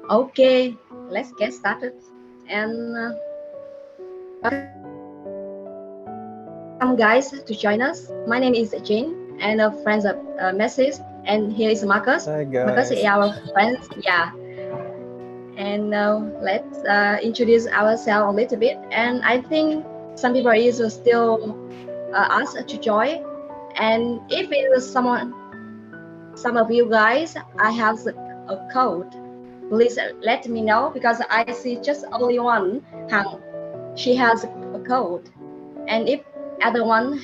Okay, let's get started. And welcome guys to join us. My name is Jane and a friend of message. And here is Marcus. Hi guys. Marcus is our friend. Yeah. And let's introduce ourselves a little bit. And I think some people is still asked to join. And if it is some of you guys, I have a code. Please let me know because I see just only one. Hằng, she has a code. And if other one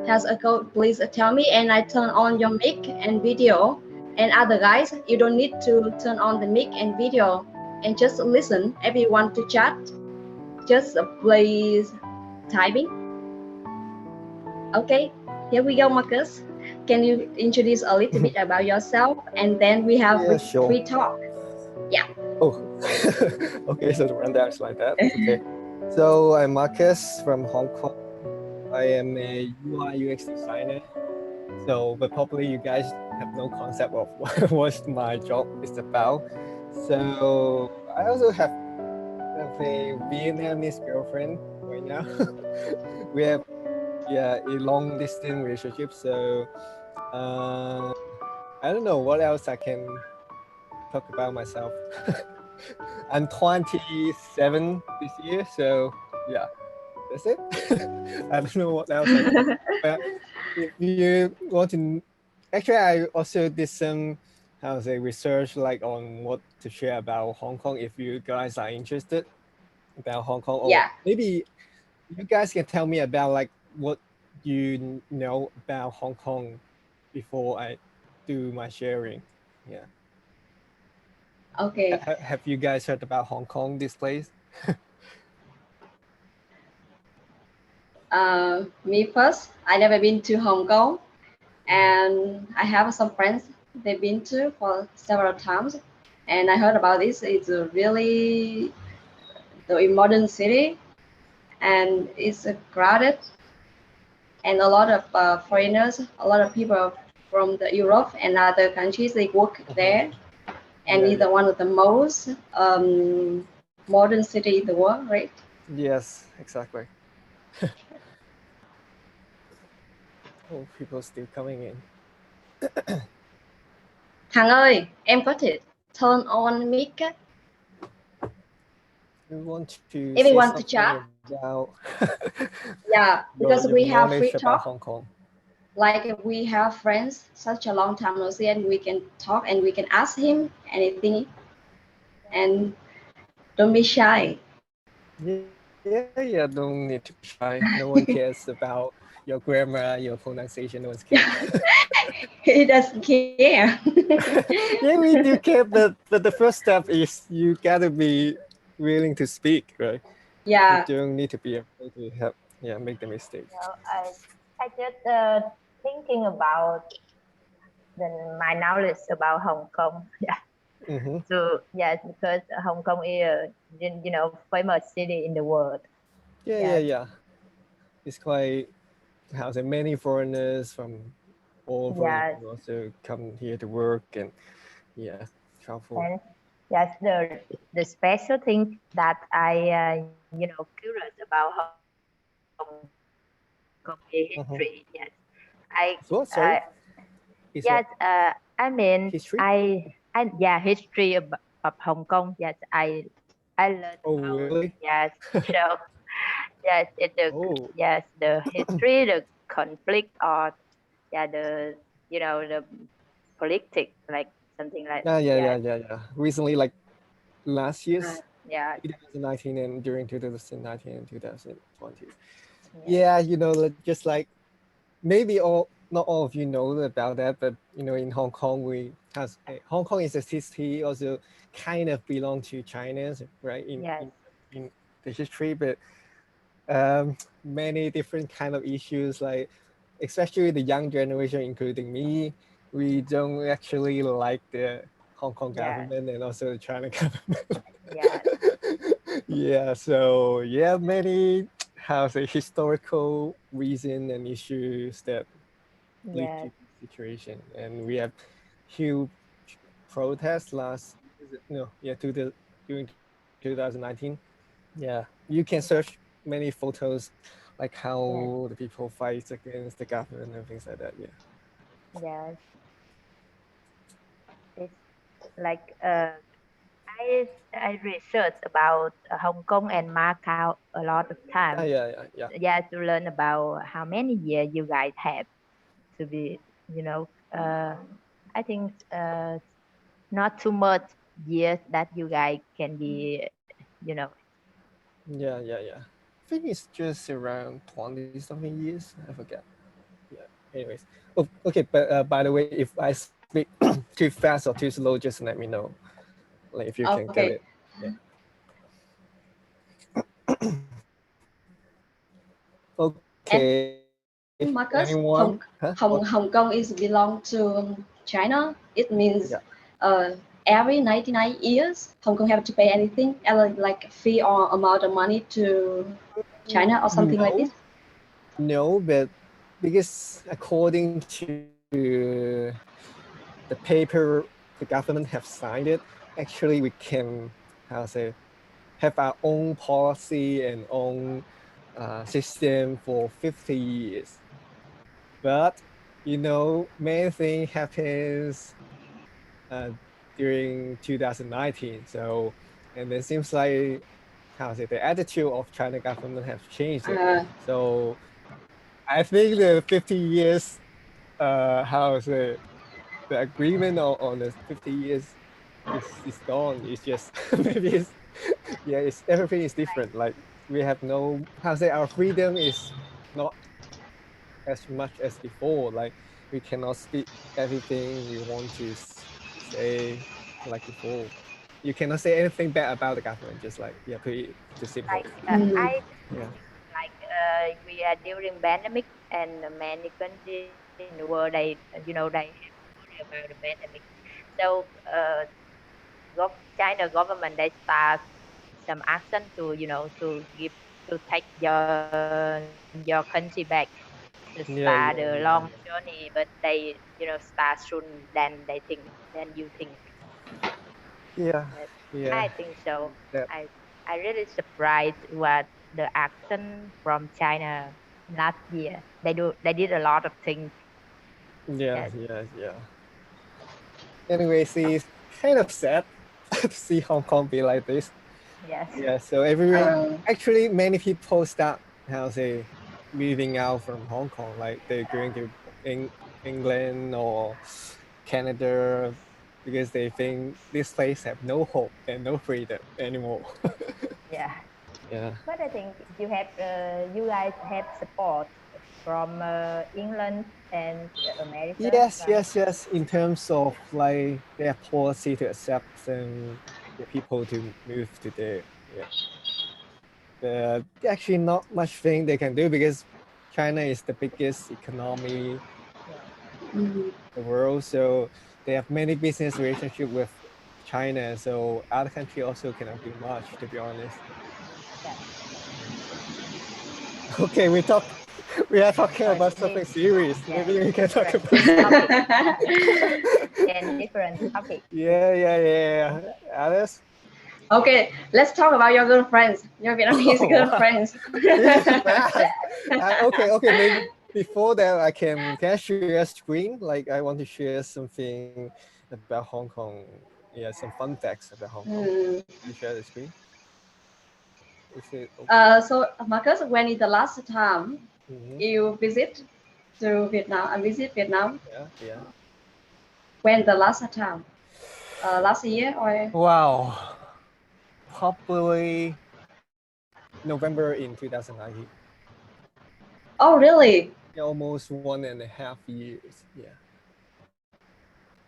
has a code, please tell me and I turn on your mic and video. And other guys, you don't need to turn on the mic and video and just listen. If you want to chat, just please typing. Okay, here we go, Marcus. Can you introduce a little bit about yourself and then we have free talk? Yeah. Oh, okay, so the rundown is like that. Okay, so I'm Marcus from Hong Kong. I am a UI UX designer. So, but probably you guys have no concept of what my job is about. So, I also have a Vietnamese girlfriend right now. We have a long distance relationship. So, I don't know what else I can talk about myself. I'm 27 this year, so yeah, that's it. I don't know what else I can talk about. If you want to, actually, I also did some, research like on what to share about Hong Kong. If you guys are interested about Hong Kong, or maybe you guys can tell me about like what you know about Hong Kong before I do my sharing. Yeah. Okay. Have you guys heard about Hong Kong, this place? Me first, I never been to Hong Kong, and I have some friends they've been to for several times, and I heard about this. It's a really the modern city, and it's crowded, and a lot of foreigners, a lot of people from the Europe and other countries they work there, and it's one of the most modern city in the world, right? Yes, exactly. Oh, people still coming in. Hằng ơi, em có thể turn on mic. You want to if you want to chat about yeah, because we have free talk. Hong Kong. Like if we have friends such a long time no see, and we can talk and we can ask him anything, and don't be shy. Yeah, don't need to be shy. No one cares about your grammar, your pronunciation. No one cares. He doesn't care. Yeah, we do care, but the first step is you gotta be willing to speak, right? Yeah. You don't need to be afraid to have make the mistakes. I just thinking about my knowledge about Hong Kong. Yeah. Mm-hmm. So yes, because Hong Kong is famous city in the world. Yeah. It's quite many foreigners from all over also come here to work and travel. And yes, the special thing that I curious about Hong Kong history. Yes, I mean history? History of Hong Kong. Yes, I learned. Oh, really? Yes. So yes, the history, the conflict, or the the politics, like something like yeah. Recently, like last year's 2019 and during 2019 and 2020. Yeah, just like maybe not all of you know about that, but in Hong Kong Hong Kong is a city also kind of belong to China, right? In the history, but many different kind of issues, like especially the young generation, including me, we don't actually like the Hong Kong government and also the China government. So many historical reason and issues that lead to situation, and we have huge protests last during 2019. Yeah, you can search many photos like how the people fight against the government and things like that. Yeah. Yes. It's like I researched about Hong Kong and Macau a lot of time. Yeah. To learn about how many years you guys have to be, I think not too much years that you guys can be, Yeah. I think it's just around 20 something years. I forget. Yeah. Anyways. Oh, okay. But by the way, if I speak too fast or too slow, just let me know. Like if you can get it. Yeah. Okay. And Marcus, Anyone? Huh? Hong Kong is belong to China. It means Yeah. every 99 years, Hong Kong have to pay anything, like fee or amount of money to China or something like this? No, but because according to the paper the government have signed it, actually we can have our own policy and own system for 50 years. But many things happens during 2019. So, and it seems like the attitude of China government has changed it. So I think the 50 years, the agreement on the 50 years is gone. It's just maybe it's everything is different. Like we have no our freedom is not as much as before. Like we cannot speak everything we want to say like before. You cannot say anything bad about the government. Just like put it to simple. like I Yeah. like we are during pandemic, and many countries in the world they they have worry about the pandemic. So China government they start some action to to take your country back to start a long journey, but they start soon than you think. Yeah. I think so. Yeah. I really surprised what the action from China last year. They did a lot of things. Yeah. Yes. Anyway, see, it's kind of sad to see Hong Kong be like this. Yes. Yeah, so actually many people start moving out from Hong Kong, like they're going to England or Canada because they think this place have no hope and no freedom anymore. Yeah. Yeah. But I think you guys have support from England and America. Yes, right? yes. In terms of like their policy to accept the people to move to there. Yeah. But actually not much thing they can do because China is the biggest economy in the world. So they have many business relationship with China. So other country also cannot do much, to be honest. Yeah. Okay, we are talking about something serious. Maybe we can talk about and different topic. Yeah. Alice? Okay, let's talk about your girlfriends, your Vietnamese girlfriends. This is bad. Okay. Maybe before that, can I share a screen? Like I want to share something about Hong Kong. Yeah, some fun facts about Hong Kong. Can you share the screen? Is it okay? So Marcus, when is the last time you visit visit Vietnam? Yeah. When the last time? Last year or? Wow. Probably November in 2019. Oh, really? Almost 1.5 years. Yeah.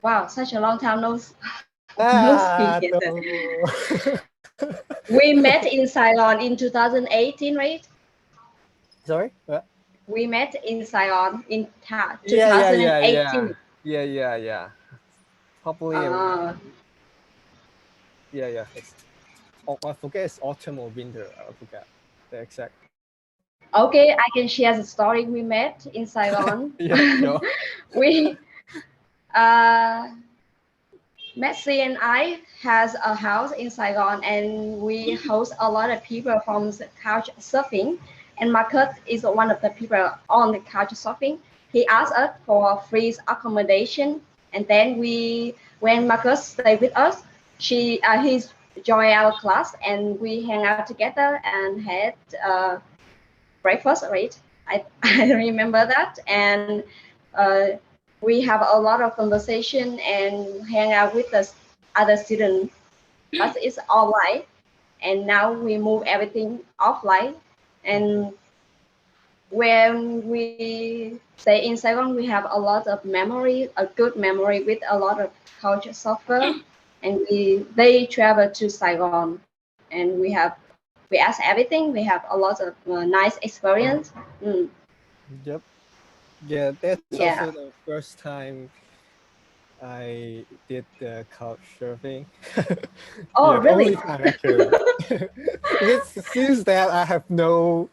Wow, such a long time no Ah, speak. no. We met in Saigon in 2018, right? Sorry? What? We met in Saigon in 2018. Yeah. Probably around. Yeah. I forget it's autumn or winter. I forget the exact Okay, I can share the story. We met in Saigon. Yeah, sure. We Messi and I has a house in Saigon, and we host a lot of people from the couch surfing. And Marcus is one of the people on the couch surfing. He asked us for free accommodation, and then when Marcus stayed with us, he's joined our class, and we hang out together and had breakfast. Right, I remember that, and uh, we have a lot of conversation and hang out with the other students, but it's online. And now we move everything offline. And when we stay in Saigon, we have a lot of memory, a good memory with a lot of culture software. And they travel to Saigon, and we ask everything. We have a lot of nice experience. Mm. Yep. Yeah, that's Yeah. also the first time I did the couch surfing. Oh, Yeah, the really? only time actually. Because since that I have no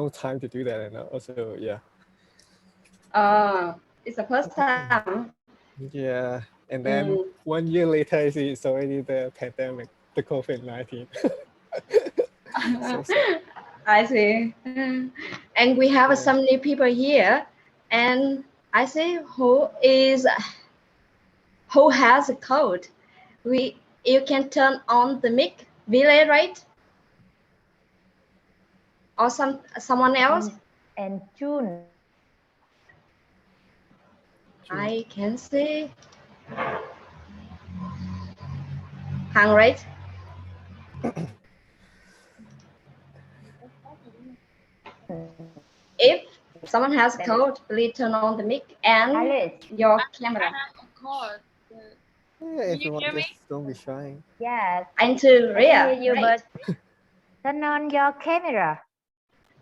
time to do that, and also It's the first time. yeah, and Mm. then 1 year later it's already the pandemic, the COVID-19. So sad. I see. And we have Yeah. some new people here, and I see who has a code. You can turn on the mic, Vile, right? Or someone else. And June. I can see Hằng, right? If someone has a code, please turn on the mic and Alice. your camera. I have a code. Yeah, if you want, hear me? just don't be shy. Yes. And to I Ria, can hear you, right? but turn on your camera.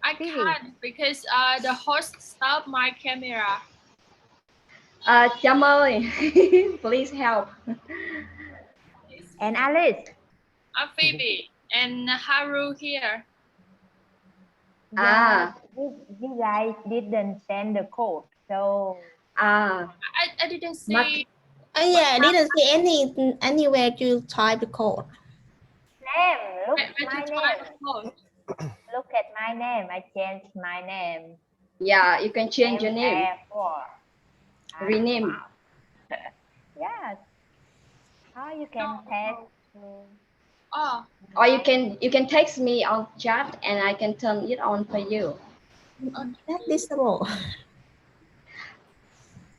I TV. can't because the host stopped my camera. Trâm ơi, please help. And Alice. I'm Phoebe and Haru here. Ah. You guys didn't send the code, so Ah. I didn't see. Yeah, I didn't see anywhere to type the code. name. Look where my to name. type the code. Look at my name. I changed my name. Yeah, you can change your name. Therefore, Rename. Yes. Or you can text. Oh, Or you can text me on chat and I can turn it on for you. That's visible.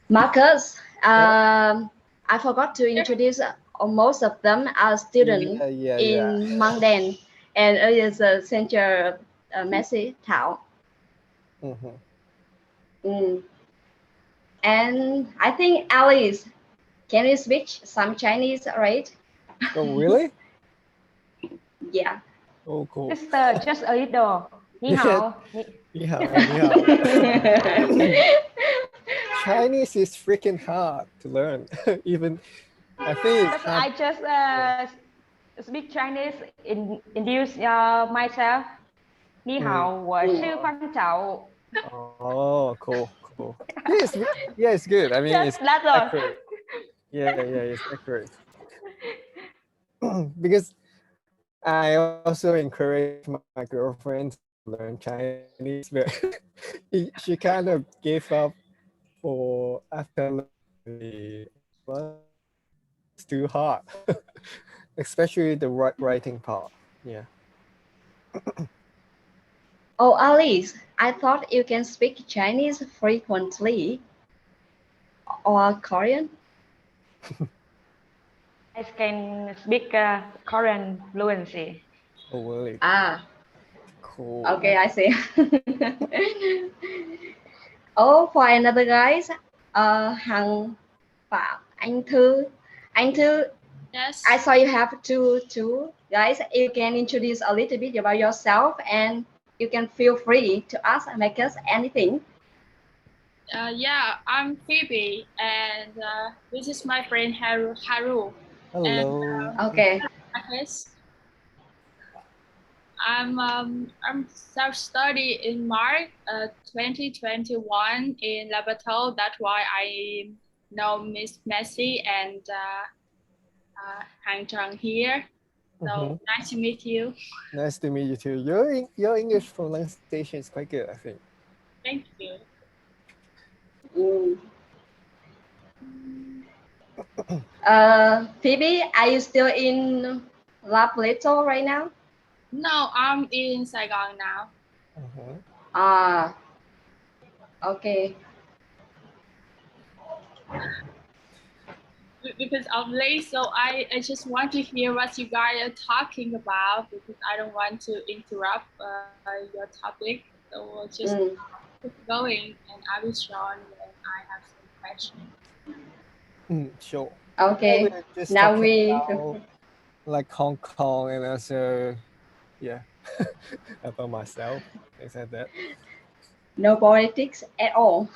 Marcus, I forgot to introduce most of them are students in Mangden, and it is a center Messi Thảo. And I think Alice, can you speak some Chinese, right? Oh, really? Yeah. Oh, cool. Just a little. Ni hao. Ni hao, ni hao. Chinese is freaking hard to learn. Even I think it's hard. I just speak Chinese, introduce myself. Ni hao, 我是方找. Oh, cool. Yeah, it's good. I mean, it's accurate. Yeah, it's accurate. Because I also encourage my girlfriend to learn Chinese, but she kind of gave up after learning. It's too hard, especially the writing part. Yeah. Oh, Alice, I thought you can speak Chinese frequently or Korean. I can speak Korean fluency. Oh, really? Ah. Cool. Okay, I see. Oh, for another guys, Hằng Phạm, anh Thư. yes. I saw you have two guys. You can introduce a little bit about yourself, and you can feel free to ask and make us anything. Yeah, I'm Phoebe, and this is my friend Haru. Hello. Okay. I'm self-study in March 2021 in Labato. That's why I know Miss Messi and Hang Chang here. So nice to meet you. Nice to meet you too. Your English pronunciation is quite good, I think. Thank you. Phoebe, are you still in La Plato right now? No, I'm in Saigon now. Okay. Because I'm late, so I just want to hear what you guys are talking about because I don't want to interrupt your topic. So we'll just keep going and I will join when I have some questions. Sure. Okay. Just now talking we about, like Hong Kong and also about myself, things like that. No politics at all.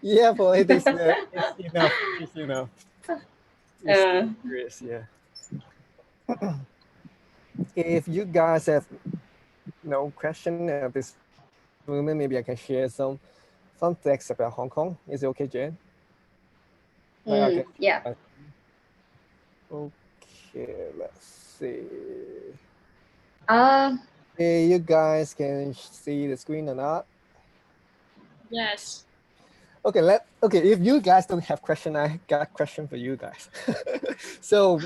Yeah, politics is enough. It's enough. It's serious, yeah. If you guys have no question at this moment, maybe I can share some fun facts about Hong Kong. Is it okay, Jen? Yeah. Okay, let's see. Hey, you guys can see the screen or not? Yes. Okay, if you guys don't have question, I got a question for you guys. So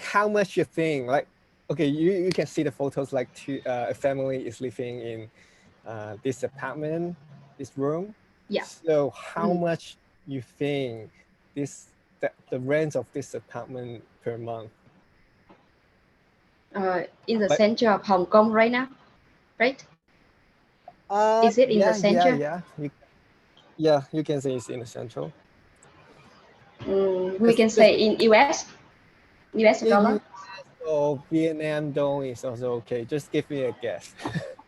how much you think, like, okay, you can see the photos, like a family is living in this apartment, this room. Yeah. So how much you think the rent of this apartment per month? In the center of Hong Kong right now, right? Is it in the center? Yeah, you can say it's in the central. We can say in US dollar. Or Vietnam dong is also okay. Just give me a guess.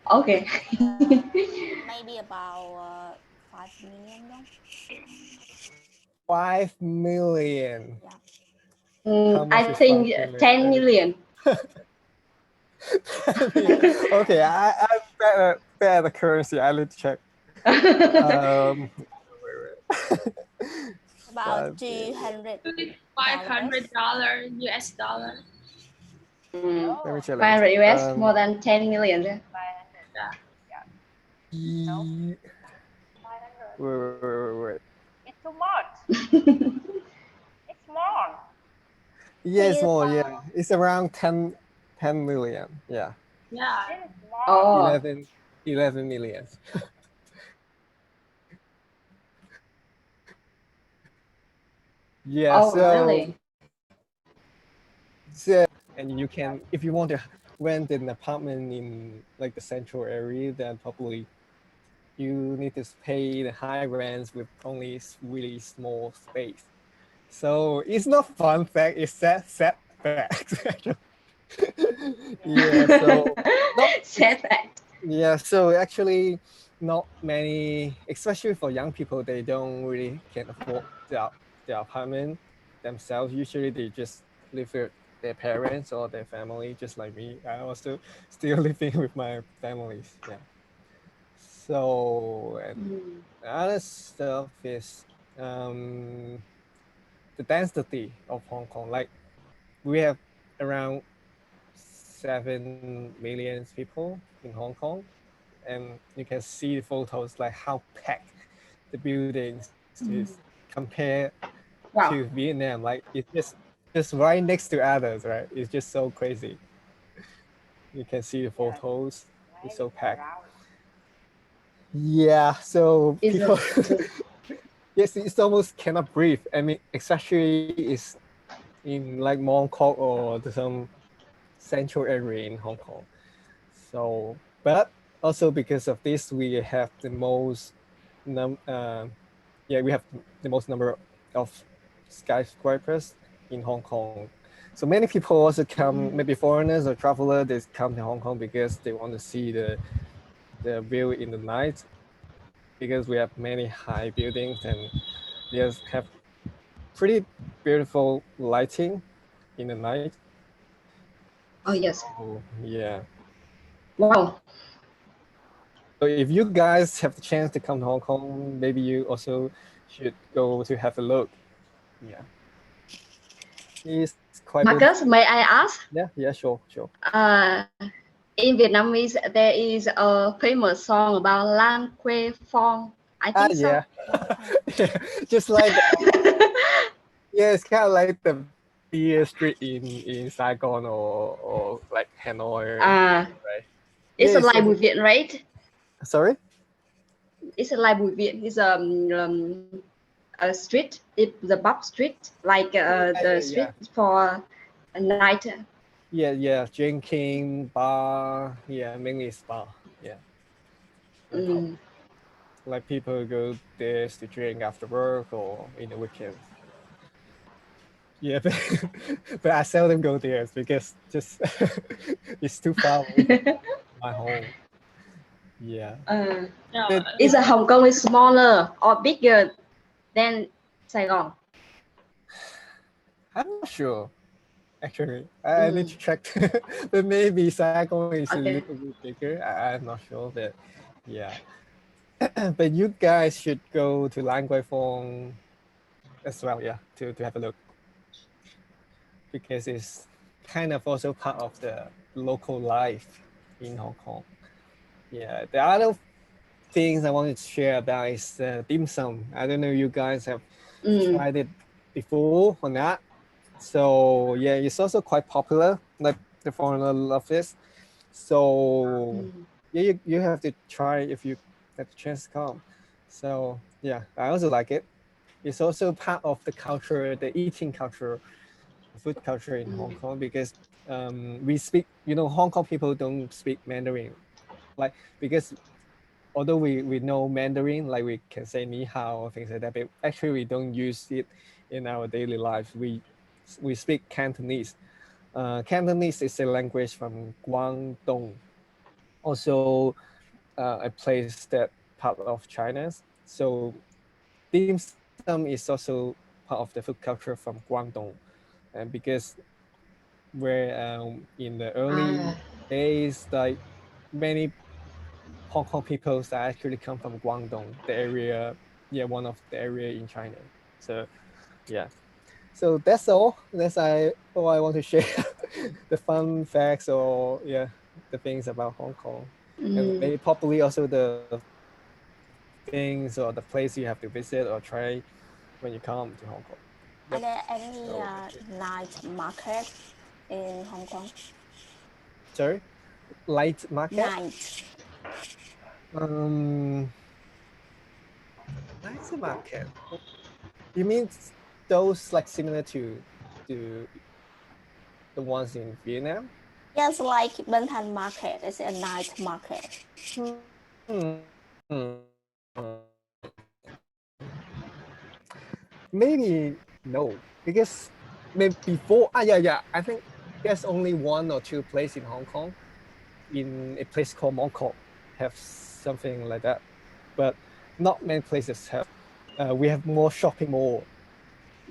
Okay. Maybe about 5 million. 5 million. Yeah. I think 10 million. Okay, I'm better the currency. I need to check. About $200. $500 US dollar. Let me check. 500 US, more than 10 million. Yeah. Wait. It's too much. It's more. Yeah, it's more. Yeah, it's around 10 million. Yeah. Yeah. Oh. 11 million. Yeah. Oh, really? So, and you can, if you want to rent an apartment in like the central area, then probably you need to pay the high rents with only really small space. So it's not fun fact, it's sad fact. Yeah, so sad fact. Yeah, so actually not many, especially for young people, they don't really can afford their apartment themselves. Usually they just live with their parents or their family, just like me. I also still living with my families. Yeah. So and other stuff is the density of Hong Kong. Like we have around 7 million people in Hong Kong, and you can see the photos like how packed the buildings is compared to Vietnam. Like it's just right next to others, right? It's just so crazy. You can see the photos. It's so packed. Yeah, so people, yes, it's almost cannot breathe. I mean, especially is in like Mong Kok or some central area in Hong Kong. So, but also because of this, we have the most we have the most number of skyscrapers in Hong Kong. So many people also come, maybe foreigners or travelers, they come to Hong Kong because they want to see the view in the night, because we have many high buildings and they have pretty beautiful lighting in the night. Oh yes. Oh, yeah. Wow. So if you guys have the chance to come to Hong Kong, maybe you also should go to have a look. Yeah. It's quite beautiful. Marcus, may I ask? Yeah, sure. Uh, in Vietnamese, there is a famous song about Lan Quê Phong. I think so. Yeah. Yeah, just like yeah, it's kind of like the beer street in Saigon or like Hanoi, right? It's Yeah, a Lai Bùi Viện, right? sorry? It's a Lai Bùi Viện. It's a street. It's the pub street, like the street for a night. Yeah, drinking bar. Yeah, mainly it's bar. Yeah. Like people go there to drink after work or in the weekend. Yeah, but I seldom go there because just it's too far away from my home. Yeah. Is Hong Kong is smaller or bigger than Saigon? I'm not sure. Actually, I need to check. But maybe Saigon is a little bit bigger. I'm not sure, but yeah. But you guys should go to Lan Kwai Fong as well, yeah, to have a look. Because it's kind of also part of the local life in Hong Kong. Yeah, the other things I wanted to share about is Dimsum. I don't know if you guys have tried it before or not. So yeah, it's also quite popular. Like the foreigner love this. So yeah, you have to try if you have the chance to come. So yeah, I also like it. It's also part of the culture, the eating culture, food culture in Hong Kong, because we speak, Hong Kong people don't speak Mandarin, like, because although we know Mandarin, like we can say ni hao or things like that, but actually we don't use it in our daily lives. We speak Cantonese. Cantonese is a language from Guangdong, also a place that part of China. So dim sum is also part of the food culture from Guangdong, and because where in the early days, like many Hong Kong people that actually come from Guangdong, the area, one of the area in China. So yeah, so that's all. That's all I want to share. The fun facts or the things about Hong Kong, and maybe probably also the things or the place you have to visit or try when you come to Hong Kong. Are there any night market in Hong Kong? Sorry, light market. Night market. You mean those like similar to the ones in Vietnam? Yes, like Ben Thanh Market is a night market. Maybe no, because maybe before. I think there's only one or two places in Hong Kong, in a place called Mongkok, have something like that, but not many places have. We have more shopping mall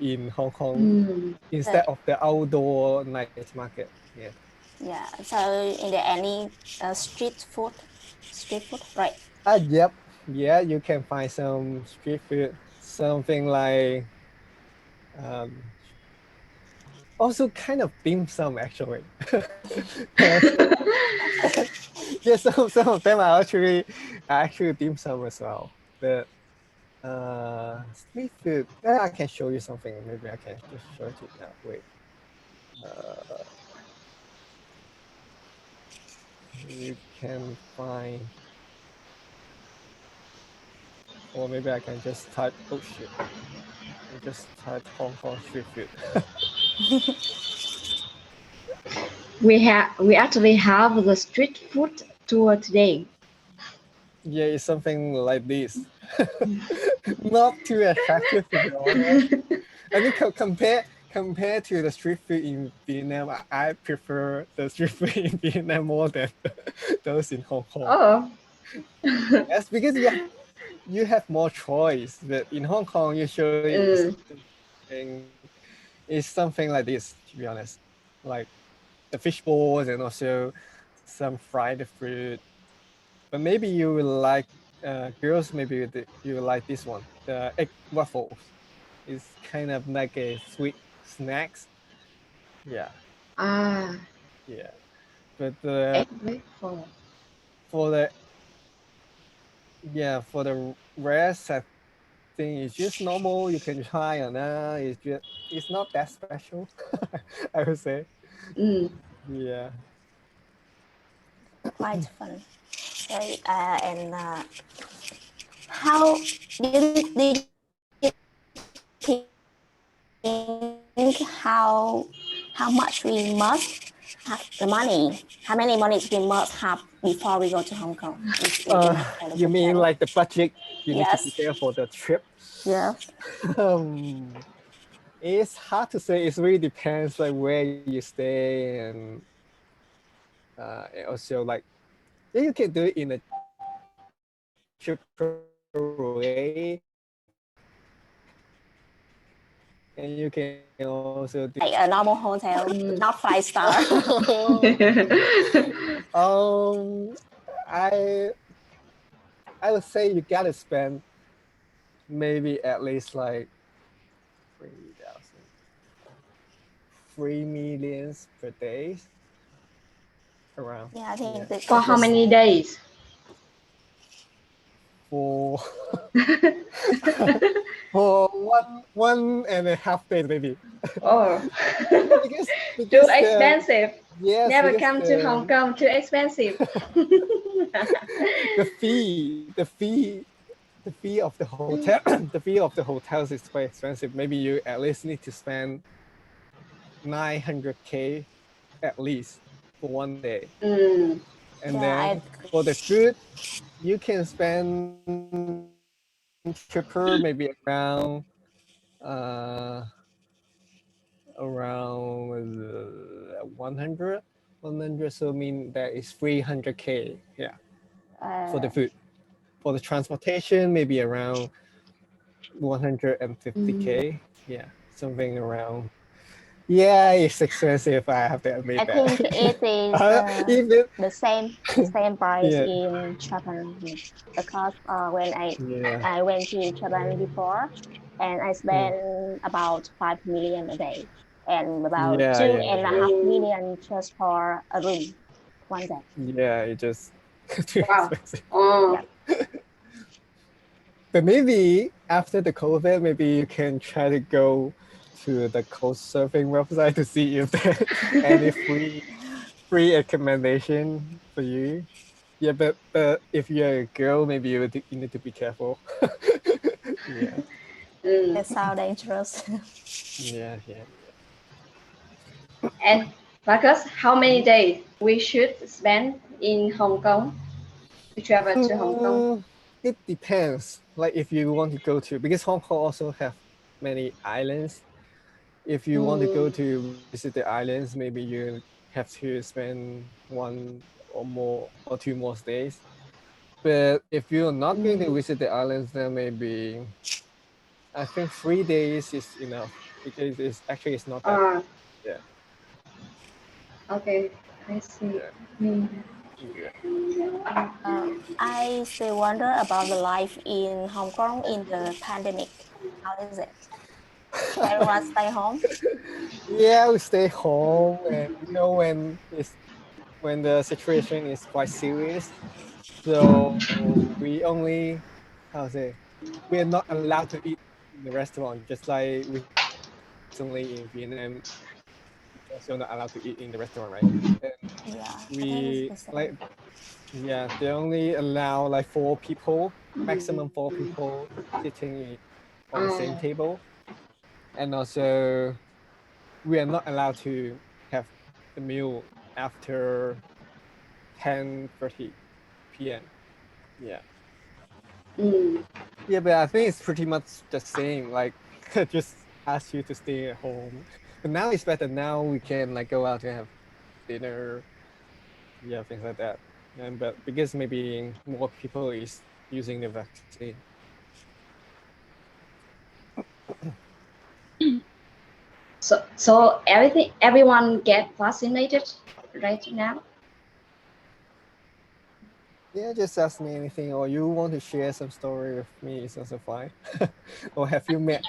in Hong Kong instead of the outdoor night market. Yeah. Yeah. So, in there any street food, right? Yep. Yeah, you can find some street food, something like also kind of dim sum actually. Yeah, some of them are actually dim sum as well. But street food, I can show you something. Maybe I can just show it to you now. Wait. You can find, or maybe I can just type, oh shit. I just type Hong Kong street food. We actually have the street food tour today. Yeah, it's something like this. Not too attractive to be honest. I think compare to the street food in Vietnam, I prefer the street food in Vietnam more than those in Hong Kong. Oh. That's because you have more choice, but in Hong Kong usually it's something like this, to be honest. Like the fish balls and also some fried fruit. But maybe you will like girls. Maybe you will like this one, the egg waffles. It's kind of like a sweet snacks. Yeah, Ah, yeah. But egg waffle. for the for the rest, I think it's just normal. You can try on that. It's not that special. I would say. Mm. Yeah. Quite fun. Okay, and how did you think how much we must have the money? How many money we must have before we go to Hong Kong? You mean like the budget you need to Yes. prepare for the trip? Yes. It's hard to say. It really depends like where you stay and also like you can do it in a cheaper way, and you can also do Like a normal hotel, not 5-star. I would say you gotta spend maybe at least like 3 millions per day around. Yeah, I think Yeah. For how many days? For for 1.5 days maybe. Oh, because too expensive. Yes, Never because come to Hong Kong. Too expensive. the fee of the hotel the fee of the hotels is quite expensive. Maybe you at least need to spend 900K at least for 1 day. Mm. And then for the food, you can spend cheaper, maybe around 100. So I mean that is 300K. Yeah, for the food. For the transportation, maybe around 150K. Yeah, something around. Yeah, it's expensive. I have to admit I that. think it is Even the same price Yeah. in Japan, because when Yeah. I went to Japan before, and I spent about 5 million a day, and about Yeah, two yeah, and a half million just for a room 1 day. yeah. It just too Wow. expensive. Oh. But maybe after the COVID, maybe you can try to go to the coach surfing website to see if there's any free accommodation for you. Yeah, but if you're a girl, maybe you need to be careful. Yeah, That sounds dangerous. yeah. And Marcus, how many days we should spend in Hong Kong to travel to Hong Kong? It depends. Like if you want to go to, because Hong Kong also have many islands. If you want to go to visit the islands, maybe you have to spend 1 or 2 more days. But if you're not going to visit the islands, then maybe I think 3 days is enough, because it's not that. Yeah. Okay, I see. Yeah. I still wonder about the life in Hong Kong in the pandemic. How is it? Everyone stay home? Yeah, we stay home, and when the situation is quite serious, so we only we are not allowed to eat in the restaurant, just like recently in Vietnam. Also not allowed to eat in the restaurant, right? And Yeah, I think we it's the like same. they only allow like 4 people, maximum 4 people sitting on the same table, and also we are not allowed to have the meal after 10:30 p.m. Yeah. Yeah, but I think it's pretty much the same. Like, just ask you to stay at home. But now it's better. Now we can like go out to have dinner. Yeah, things like that. And but because maybe more people is using the vaccine. So everyone get fascinated right now. Yeah, just ask me anything, or you want to share some story with me is also fine. Or have you met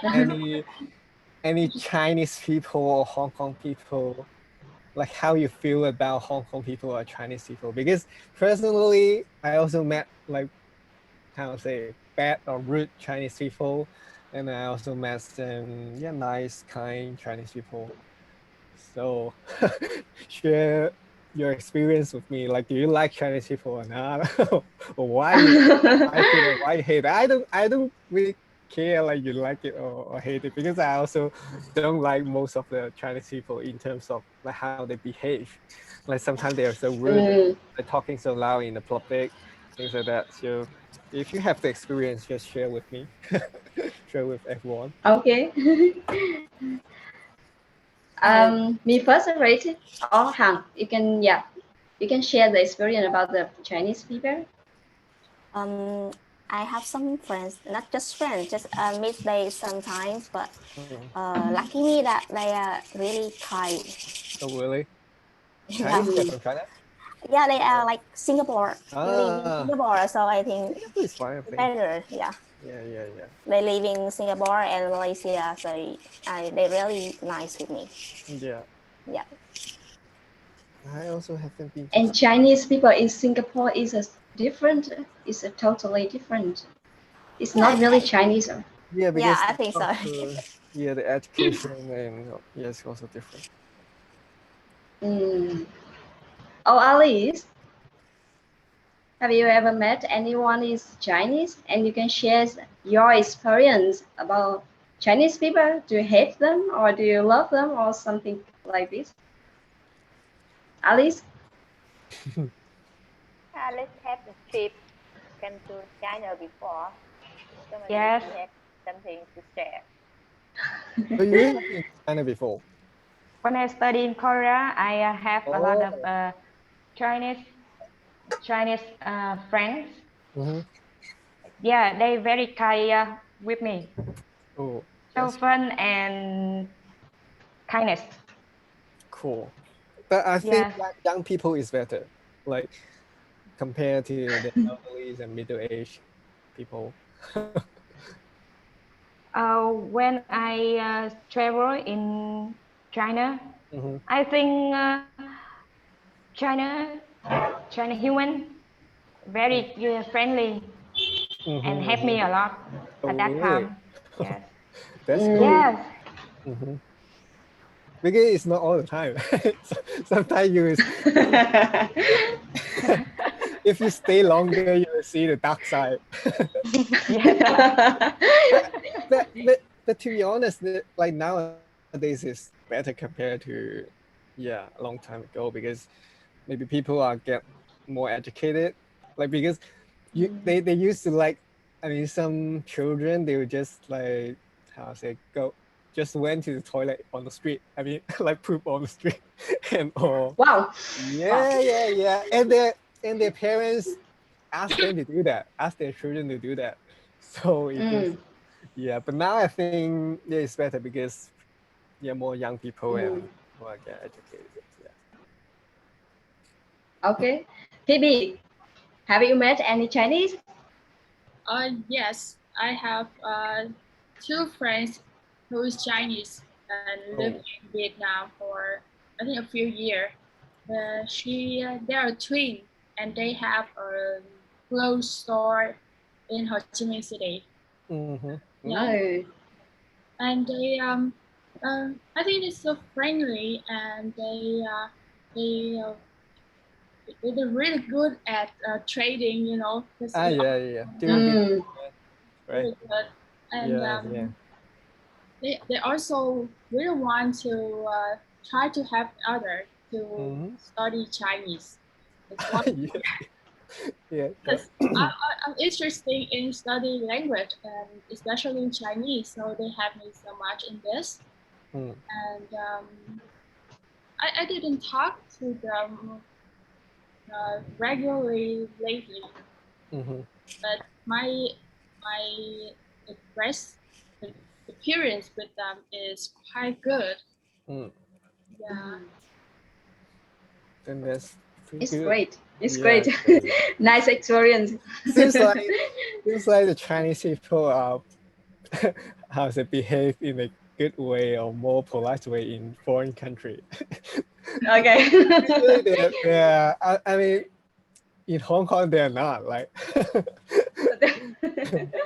any Chinese people or Hong Kong people? Like how you feel about Hong Kong people or Chinese people? Because personally, I also met like how to say bad or rude Chinese people, and I also met some nice, kind Chinese people. So share your experience with me. Like, do you like Chinese people or not? Or why you like it or why you hate it? I don't really care like you like it or hate it, because I also don't like most of the Chinese people in terms of like how they behave. Like sometimes they are so rude, like talking so loud in the public, things like that. So if you have the experience, just share with me. Share with everyone. Okay. Me first, right? Or Hằng, you can share the experience about the Chinese people. I have some friends, not just friends, just meet they sometimes, but lucky me that they are really kind. Oh, really? Yeah. Chinese? They're from China? Yeah, they are like Singapore. They live in Ah, Singapore, so I think Singapore is fine, I think. better. Yeah. Yeah. They live in Singapore and Malaysia, so they really nice with me. Yeah. Yeah. I also haven't been to And Chinese people in Singapore is a different. It's a totally different. It's Yeah, not really Chinese. Yeah, yeah, because I the think so. culture, the education, and it's also different. Oh, Alice, have you ever met anyone is Chinese, and you can share your experience about Chinese people? Do you hate them or do you love them or something like this? Alice? Let's have the trip. Came to China before, so maybe Yes. she have something to share. So you have been to China before? When I study in Korea, I have a lot of Chinese friends. Mm-hmm. Yeah, they very kind with me. Oh, So that's fun and kindness. cool. But I think Yes. young people is better, like compared to the elderly and middle-aged people. When I travel in China, Mm-hmm. I think China China human very friendly and help Mm-hmm. me a lot at Oh, that really? time. Yes. That's cool. Yes. Mm-hmm. Because it's not all the time. Sometimes if you stay longer, you will see the dark side. Yes. but to be honest, like nowadays is better compared to a long time ago, because maybe people are get more educated. Like because they used to like, I mean, some children they would just like how to say go just went to the toilet on the street. I mean, like poop on the street, and or Wow. yeah, and their parents ask them to do that, ask their children to do that. So it is but now I think it's better because more young people and more get educated. Okay. Phoebe, have you met any Chinese? Yes, I have two friends who is Chinese and live in Vietnam for I think a few years. They are twin and they have a clothes store in Ho Chi Minh City. Mm-hmm. Yeah, Oh. and I think it's so friendly and they they're really good at trading. You know, Yeah. Doing business, right? really good and Yeah. they also really want to try to help others to Mm-hmm. study Chinese. It's one Yeah. because I'm interested in studying language and especially in Chinese, so they help me so much in this. Mm. And I didn't talk to them regularly lately, Mm-hmm. but my express the appearance with them is quite good. Mm. Yeah. Then that's pretty It's good. great. It's Yeah, great. Nice experience. seems like the Chinese people are how to behave in a good way or more polite way in foreign country. Okay. Usually I mean, in Hong Kong they're not like.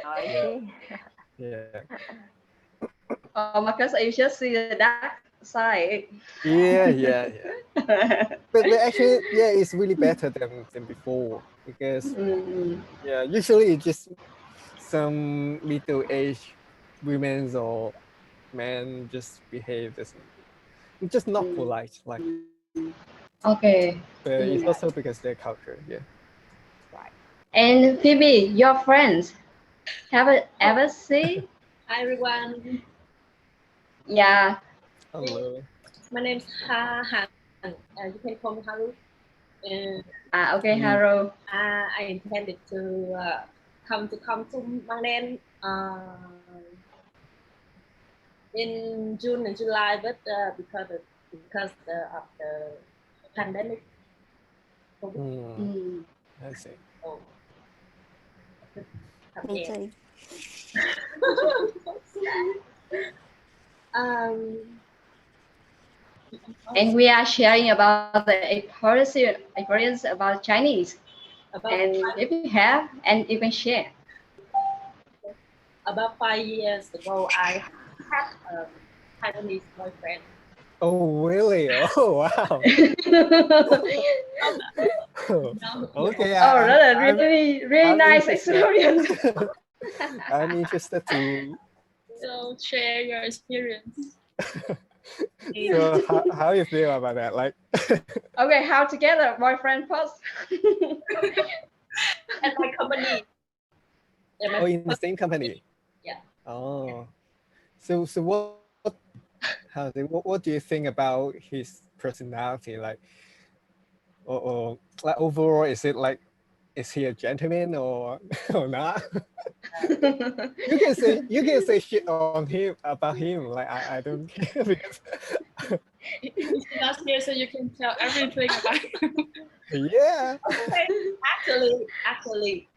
I Yeah. see. Yeah. Oh, Marcus, you should see the dark side. Yeah. But actually, yeah, it's really better than before because yeah, usually it's just some middle-aged women or men just behave this, just not polite. Like, Okay. but it's also because their culture. Yeah. Right. And Phoebe, your friends, have you ever seen? Hi everyone, Yeah. Hello. my name's Hằng. You can call me Haru. Okay, Harold. I intended to come to Chung, Mang in June and July, but because of the pandemic. I see. Oh. Me too. And we are sharing about the experience about Chinese. And if you have, and you can share. About 5 years ago, I had a Taiwanese boyfriend. Oh really? Oh wow. Okay. Oh, that's a really nice experience. I'm interested to. So share your experience. So how you feel about that? Like. Okay, how to get a boyfriend first? At my company. Oh, in the same company. Yeah. Oh, so what do you think about his personality? Like, or like overall, is he a gentleman or not? You can say shit on him about him. Like I don't care because He's not here, so you can tell everything about him. yeah. Okay. Actually,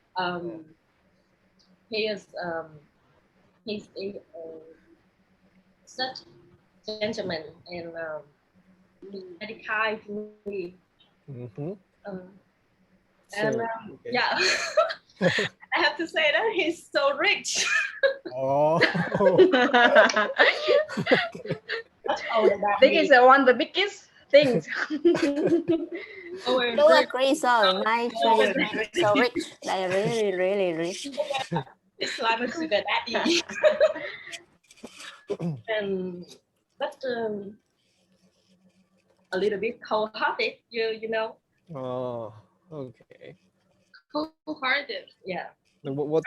he is he's a such gentleman and very kind to me. Mm-hmm. And okay. yeah, I have to say that he's so rich. Oh. Much older than I think me. it's one of the biggest things. Oh, Do agree so. My children are so rich. They're really, really rich. It's like a sugar daddy. But a little bit cold-hearted, you know. Oh, okay. Cold-hearted. Yeah. What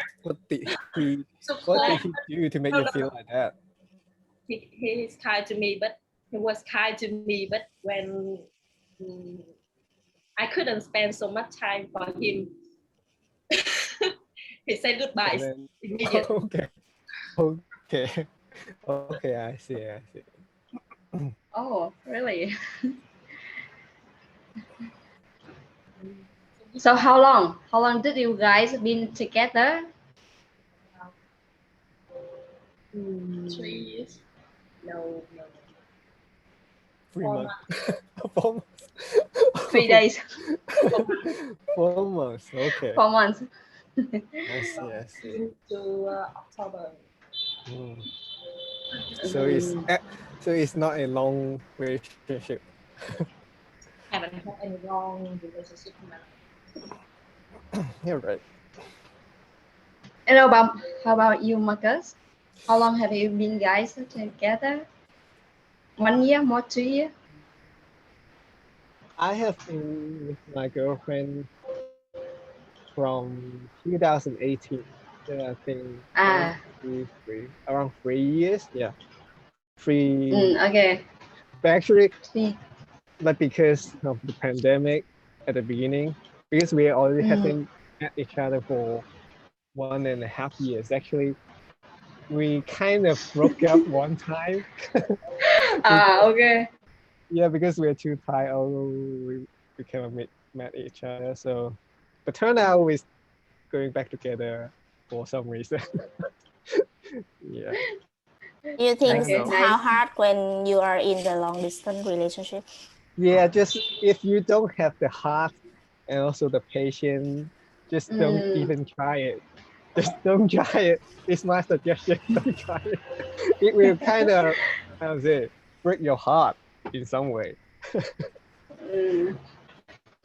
did he So what cold. did he do to make you feel like that? He is kind to me, but he was kind to me. But when I couldn't spend so much time for him, he said goodbye Then, immediately. Okay, I see. Oh, really? So how long did you guys been together? 3 years. No. 3 4 months. 4 months. 3 days. 4 months. Okay. 4 months. I see. June to October. So it's not a long relationship. Haven't had any long relationship now. You're right. And how about you, Marcus? How long have you been guys together? 1 year, more 2 years? I have been with my girlfriend from 2018. So I think around 3 years. Yeah. 3. Okay. But actually, 3. like because of the pandemic at the beginning, because we already hadn't met each other for 1.5 years. Actually, we kind of broke up one time. Okay. Yeah, because we're too tired, although we kind of met each other. So, but turn out we're going back together for some reason. Yeah. You think Okay, how nice. hard when you are in the long distance relationship? Yeah, just if you don't have the heart and also the patience, just don't even try it. Just don't try it. It's my suggestion. Don't try it. It will kind of, how to say, break your heart in some way.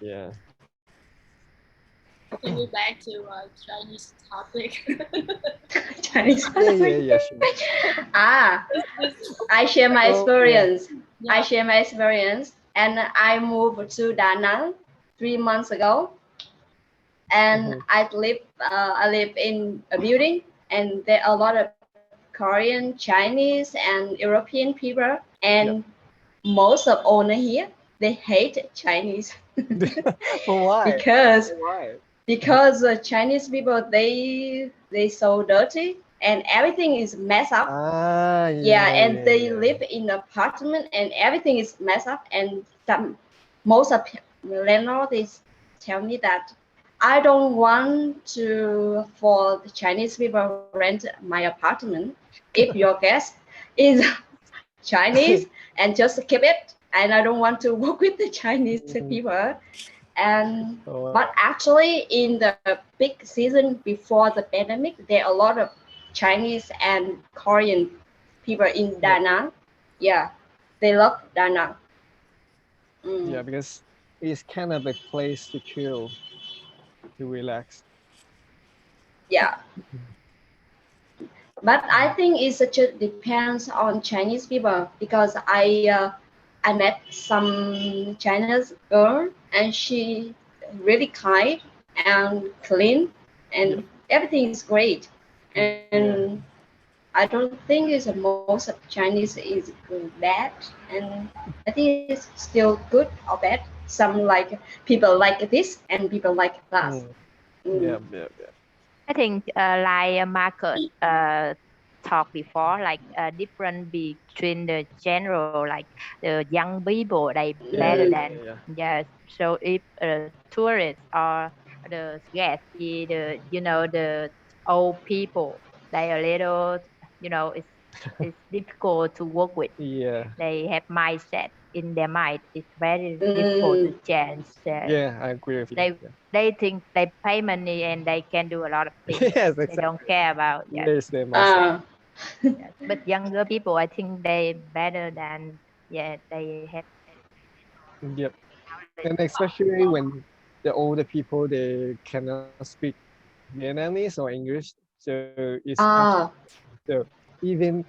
Yeah. Can we back to Chinese topic? Chinese. Yeah, sure. I share my experience. Yeah. I share my experience, and I moved to Da Nang 3 months ago, and I live in a building, and there are a lot of Korean, Chinese, and European people, and most of owner here they hate Chinese. Why? because Why? because Chinese people they so dirty and everything is messed up. And they live in apartment and everything is messed up. And most of the landlords tell me that I don't want to for the Chinese people rent my apartment if your guest is Chinese and just keep it. And I don't want to work with the Chinese people. And but actually in the big season before the pandemic, there are a lot of Chinese and Korean people in Da Nang. Yeah, they love Da Nang. Yeah, because it's kind of a place to chill, to relax. Yeah. But I think it such a depends on Chinese people because I met some Chinese girl and she really kind and clean and everything is great. And I don't think it's most of Chinese is bad, and I think it's still good or bad. Some like people like this and people like that. Yeah. I think like Marcus talked before, like different between the general, like the young people, they better than yes. So if tourists or the guests, the old people, they a little, it's difficult to work with. Yeah. They have mindset in their mind. It's very difficult to change. Yeah, I agree with you. They think they pay money and they can do a lot of things. Yes, exactly. They don't care about Yes, they must. yes. But younger people, I think they better than they have. Yep. And especially when the older people they cannot speak Vietnamese or English, so it's much so even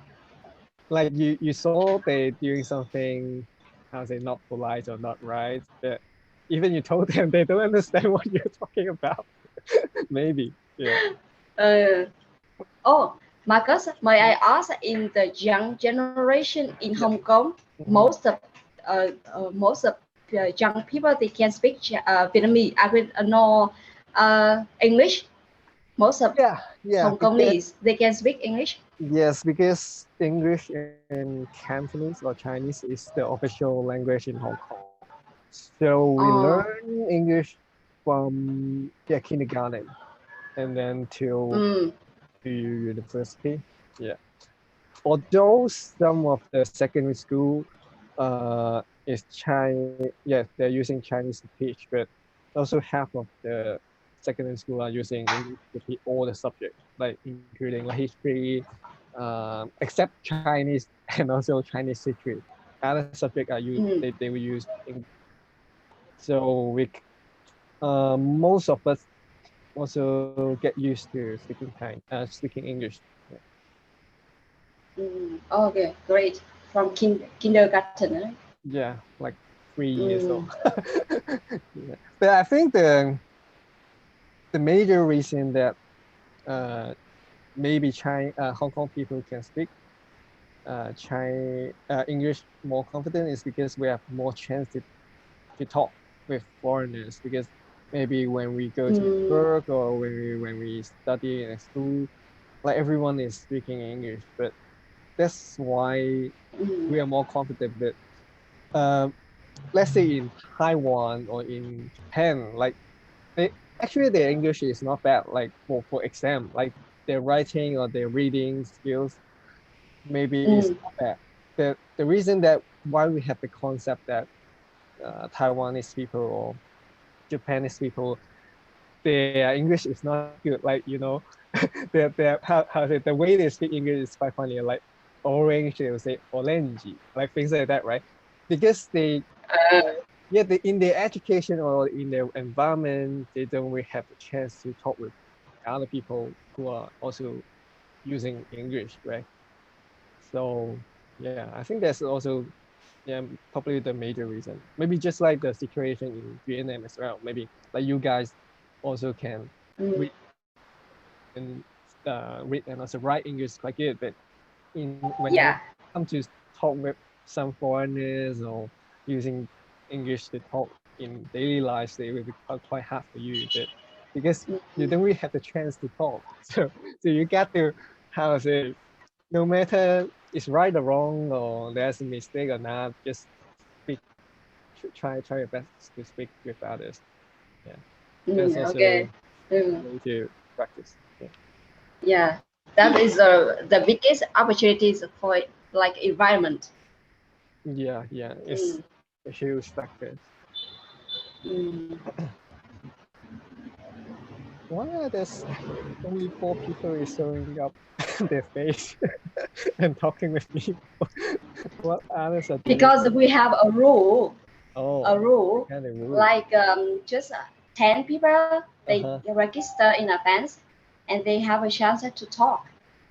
like you saw they doing something, how to say, not polite or not right, but even you told them they don't understand what you're talking about. Maybe. Marcus, may I ask, in the young generation in Hong Kong, most of young people they can speak Vietnamese. I will know English. Most of Hong Kongese they can speak English. Yes, because English and Cantonese or Chinese is the official language in Hong Kong. So we learn English from kindergarten and then till to university. Yeah. Although some of the secondary school is Chinese, yes, they're using Chinese to teach, but also half of the secondary school are using English to teach all the subjects, like including like history, except Chinese and also Chinese history. Other subjects are used, they will use English. So we, most of us also get used to speaking English. Okay, great. From kindergarten, right? Yeah, like 3 years old. But I think the major reason that maybe Hong Kong people can speak English more confident is because we have more chance to talk with foreigners, because maybe when we go to work or when we study in a school, like everyone is speaking English, but that's why we are more confident with let's say in Taiwan or in Japan, like actually their English is not bad, like for exam, like their writing or their reading skills maybe is not bad. The reason that why we have the concept that Taiwanese people or Japanese people, their English is not good, like, you know, their how the way they speak English is quite funny, like orange, they will say orange, like things like that, right? Because they in their education or in their environment, they don't really have the chance to talk with other people who are also using English, right? So yeah, I think that's also probably the major reason. Maybe just like the situation in Vietnam as well. Maybe like you guys also can read and also write English quite good, but when you come to talk with some foreigners or using English to talk in daily lives, they will be quite hard for you, but because you don't really have the chance to talk. So you got to, how to say, no matter it's right or wrong or there's a mistake or not, just speak, try your best to speak with others. Yeah, that's also okay. way to practice. Yeah, that is the biggest opportunities for like environment. Yeah, it's a huge factor. Why are there only 4 people is showing up their face and talking with me? What others are doing? Because we have a rule. Oh, a rule like just 10 people they register in advance and they have a chance to talk.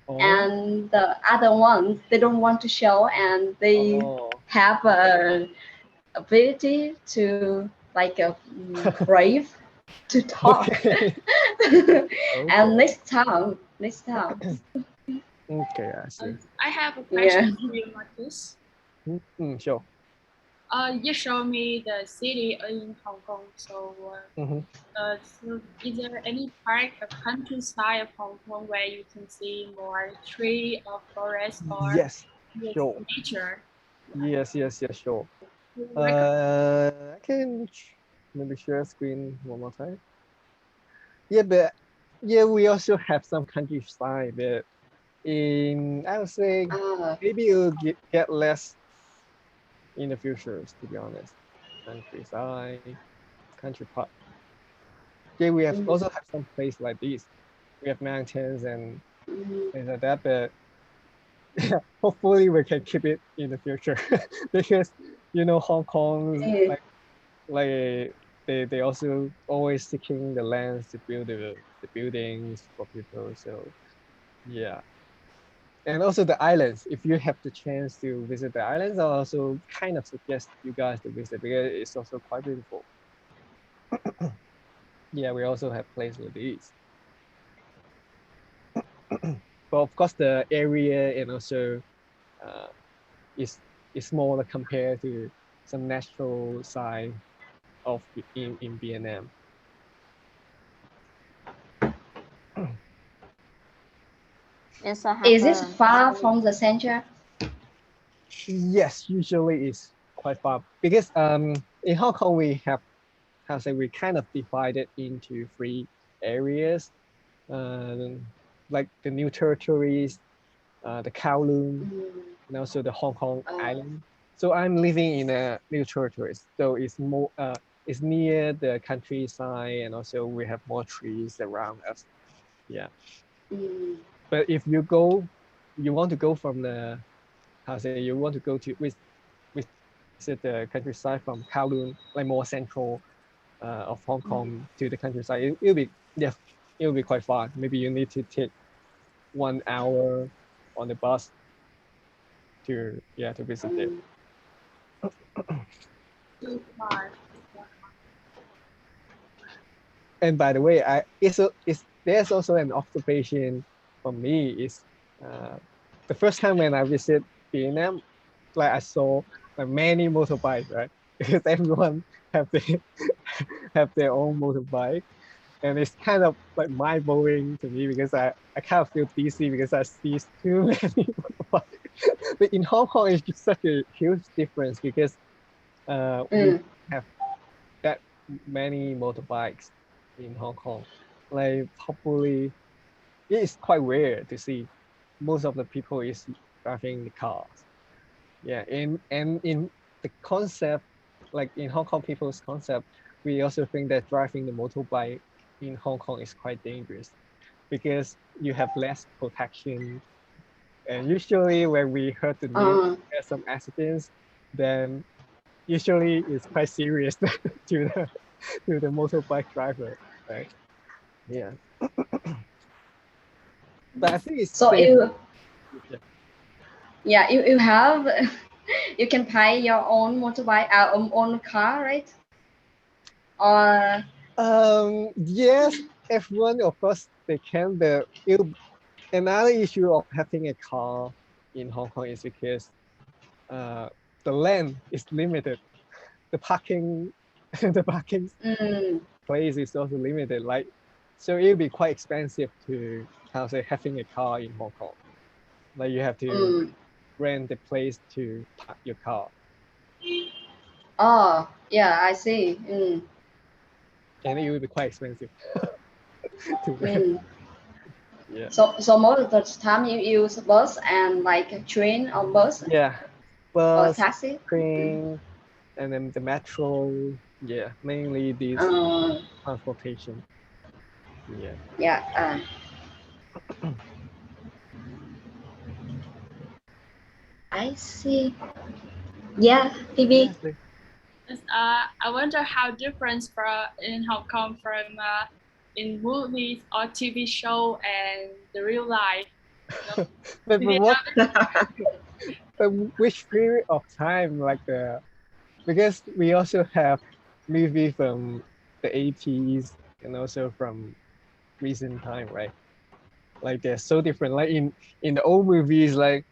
And the other ones, they don't want to show, and they have a ability to like brave to talk. And next time. Okay, I see. I have a question for you, Marcus. Sure. You showed me the city in Hong Kong. So, so is there any part of countryside of Hong Kong where you can see more tree or forest or nature? Yes, sure. I can maybe share screen one more time. But we also have some countryside, but I would say maybe it'll get less in the future, to be honest. Countryside, country park. Yeah, we have also have some place like this. We have mountains and things like that, but hopefully we can keep it in the future because Hong Kong like they also always seeking the lands to build the buildings for people. So yeah. And also the islands, if you have the chance to visit the islands, I also kind of suggest you guys to visit because it's also quite beautiful. Yeah, we also have places like these. But of course, the area and also is smaller compared to some natural side of in Vietnam. Is it far from the center? Yes, usually it's quite far because in Hong Kong we have, we kind of divided into 3 areas, like the new territories, the Kowloon, and also the Hong Kong Island. So I'm living in a new territories, so it's more it's near the countryside, and also we have more trees around us. Yeah. But if you want to go from the, you want to go to visit the countryside from Kowloon, like more central of Hong Kong to the countryside, it'll be quite far. Maybe you need to take 1 hour on the bus to visit it. And by the way, there's also an observation for me is the first time when I visit Vietnam, like I saw many motorbikes, right? Because everyone have their own motorbike, and it's kind of like mind blowing to me because I kind of feel dizzy because I see too many motorbikes. But in Hong Kong, it's just such a huge difference because we have that many motorbikes in Hong Kong. Like probably it's quite rare to see. Most of the people is driving the cars. Yeah, and in the concept, like in Hong Kong people's concept, we also think that driving the motorbike in Hong Kong is quite dangerous because you have less protection. And usually when we heard the news, there's some accidents, then usually it's quite serious to the motorbike driver, right? Yeah. But I think it's so safe. you have you can buy your own motorbike, own car, right? Or Yes, everyone of course they can. But another issue of having a car in Hong Kong is because the land is limited. The parking the parking place is also limited. Like, so it'll be quite expensive to having a car in Hong Kong. Like you have to rent the place to park your car. Oh, yeah, I see. And it will be quite expensive to rent. Yeah. So most of the time you use bus and like train or bus? Yeah. Or Bus, taxi? train, and then the metro. Yeah, mainly these transportation. Yeah. Yeah. I see. Yeah, Phoebe. I wonder how different in Hong Kong from in movies or TV show and the real life. But which period of time, like because we also have movie from the 80s and also from recent time, right? Like they're so different. Like in the old movies, like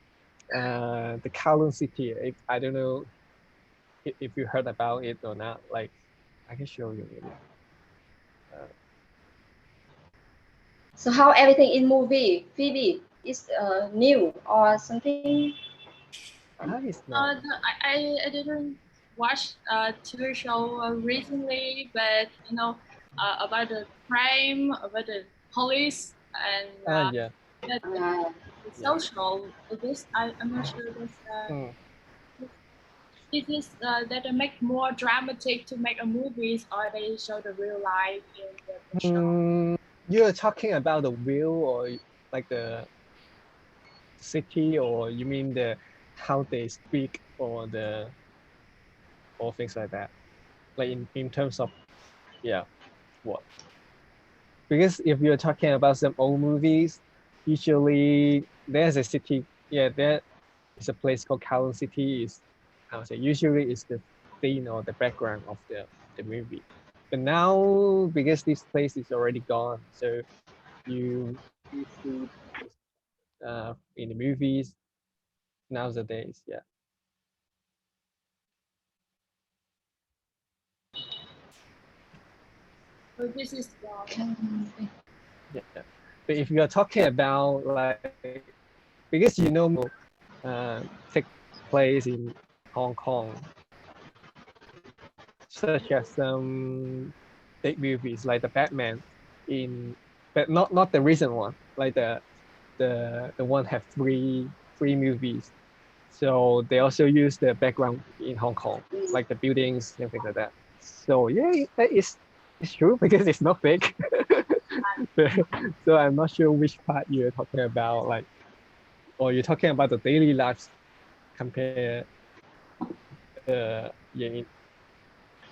the Kowloon City. I don't know if you heard about it or not. Like I can show you maybe. So how everything in movie, Phoebe, is new or something? I didn't watch a TV show recently, but about the crime, about the police, and the social. I'm not sure is this that they make more dramatic to make a movies, or they show the real life in the show? You're talking about the real or like the city, or you mean how they speak or things like that, like in terms of what? Because if you're talking about some old movies, usually there's a city, there is a place called Kowloon City. I would say usually it's the scene or the background of the movie. But now, because this place is already gone, so you see in the movies nowadays. So this is But if you are talking about like, because take place in Hong Kong, such as some big movies like the Batman but not the recent one, like the one have three movies. So they also use the background in Hong Kong, like the buildings and things like that. So yeah, it's true because it's not fake. So I'm not sure which part you're talking about, like, or you're talking about the daily lives compare the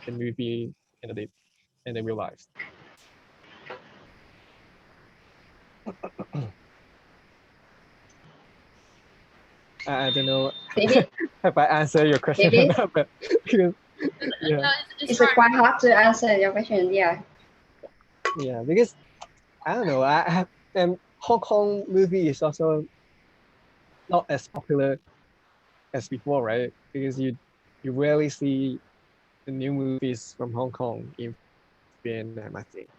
movie and the real lives. I don't know if I answer your question or not, but because, it's quite hard to answer your question. Yeah, because I don't know. And Hong Kong movie is also not as popular as before, right? Because you rarely see the new movies from Hong Kong in Vietnam, I think.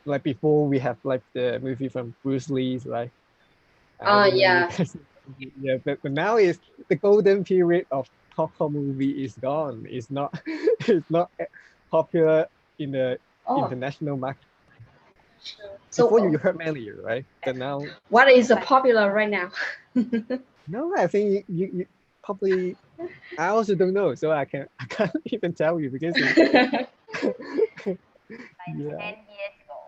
Like before, we have like the movie from Bruce Lee's, like. yeah. Yeah, but now is the golden period of Hong Kong movie is gone. It's not it's not popular in the international market. So Before you heard mainly, right? But now, what is popular right now? no, I think you probably. I also don't know, so I can't even tell you because Like 10 years ago,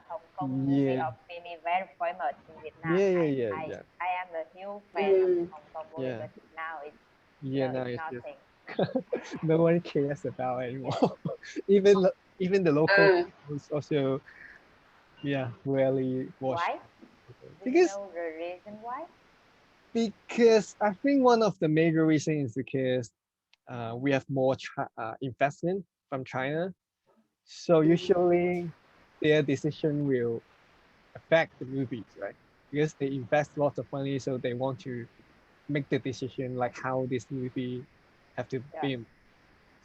Hong Kong movie yeah, or film is very famous in Vietnam. yeah. I am a huge fan of Hong Kong movie, Yeah. but now it's Now it's it's just nothing. no one cares about it anymore. even the local peoples also rarely watch Why? Do you because know the reason why? I think one of the major reasons is because we have more investment from China. So usually their decision will affect the movies, right? Because they invest lots of money, so they want to make the decision like how this movie have to film.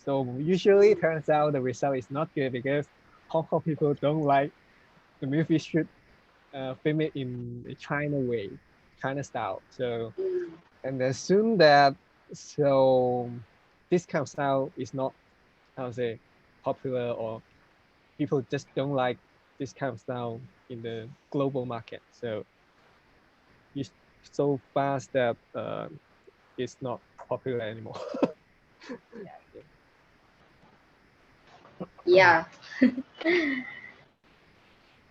So usually it turns out the result is not good because Hong Kong people don't like the movie should film it in a China way, China style. So and assume that this kind of style is not how to say popular or people just don't like this kind of style in the global market. So it's so fast that it's not popular anymore. Yeah.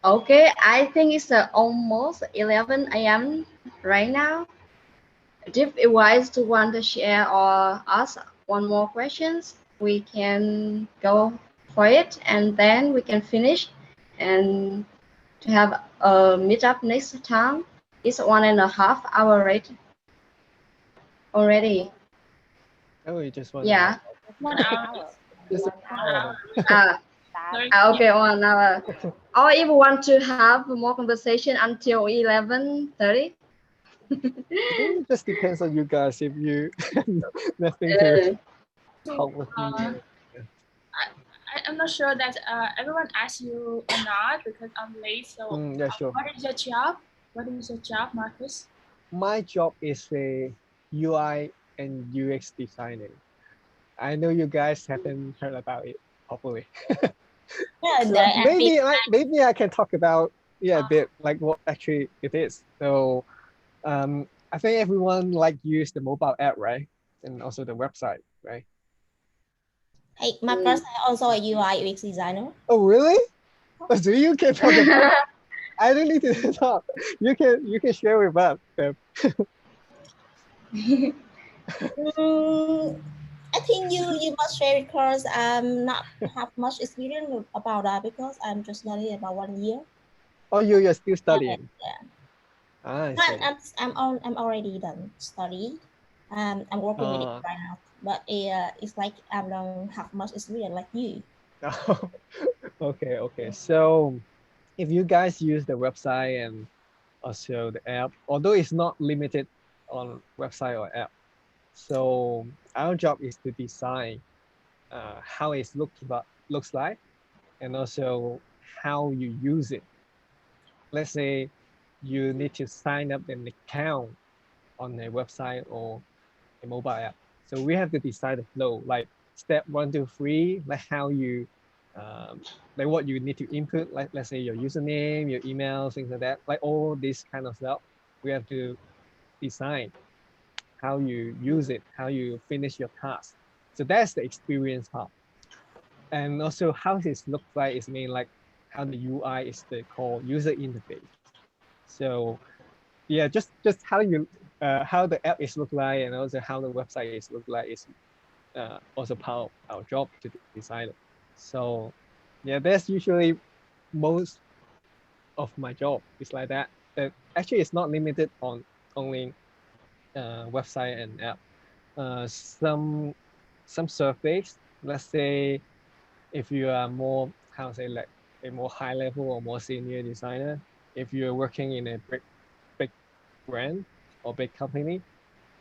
Okay, I think it's almost 11 a.m. right now. If you guys to want to share or ask one more questions, we can go for it, and then we can finish and to have a meetup next time. It's 1.5 hour right already. Oh, you just want Yeah. 1 hour. just 1 hour. Okay, 1 hour. Or if you want to have more conversation until 11:30. I think it just depends on you guys if you nothing to talk with me. I'm not sure that everyone asked you or not because I'm late. So Yeah, sure. what is your job? What is your job, Marcus? My job is a UI and UX designer. I know you guys haven't heard about it properly. So maybe I can talk about a bit like what actually it is. So I think everyone like use the mobile app, right? And also the website, right? Hey, Marcus, I also a UI UX designer. Oh really? So you can talk about I don't need to talk. You can share with us. I think you must share because I'm not have much experience about that because I'm just studying about 1 year. Oh, you're still studying. Yeah. I see. I'm already done study. I'm working with it right now, but it's like I don't have much experience like you. Okay. So if you guys use the website and also the app, although it's not limited on website or app, so our job is to design how it looks like and also how you use it. Let's say you need to sign up an account on a website or a mobile app. So we have to decide the flow, like step 1 to 3, like how you, like what you need to input, like let's say your username, your email, things like that, like all this kind of stuff. We have to design how you use it, how you finish your task. So that's the experience part. And also how this looks like is mean like how the UI is the called user interface. So yeah, just how you how the app is look like and also how the website is look like is also part of our job to design it. So yeah, that's usually most of my job is like that. But actually, it's not limited on only website and app. Some surface. Let's say if you are more how to say like a more high level or more senior designer, if you're working in a big brand or big company,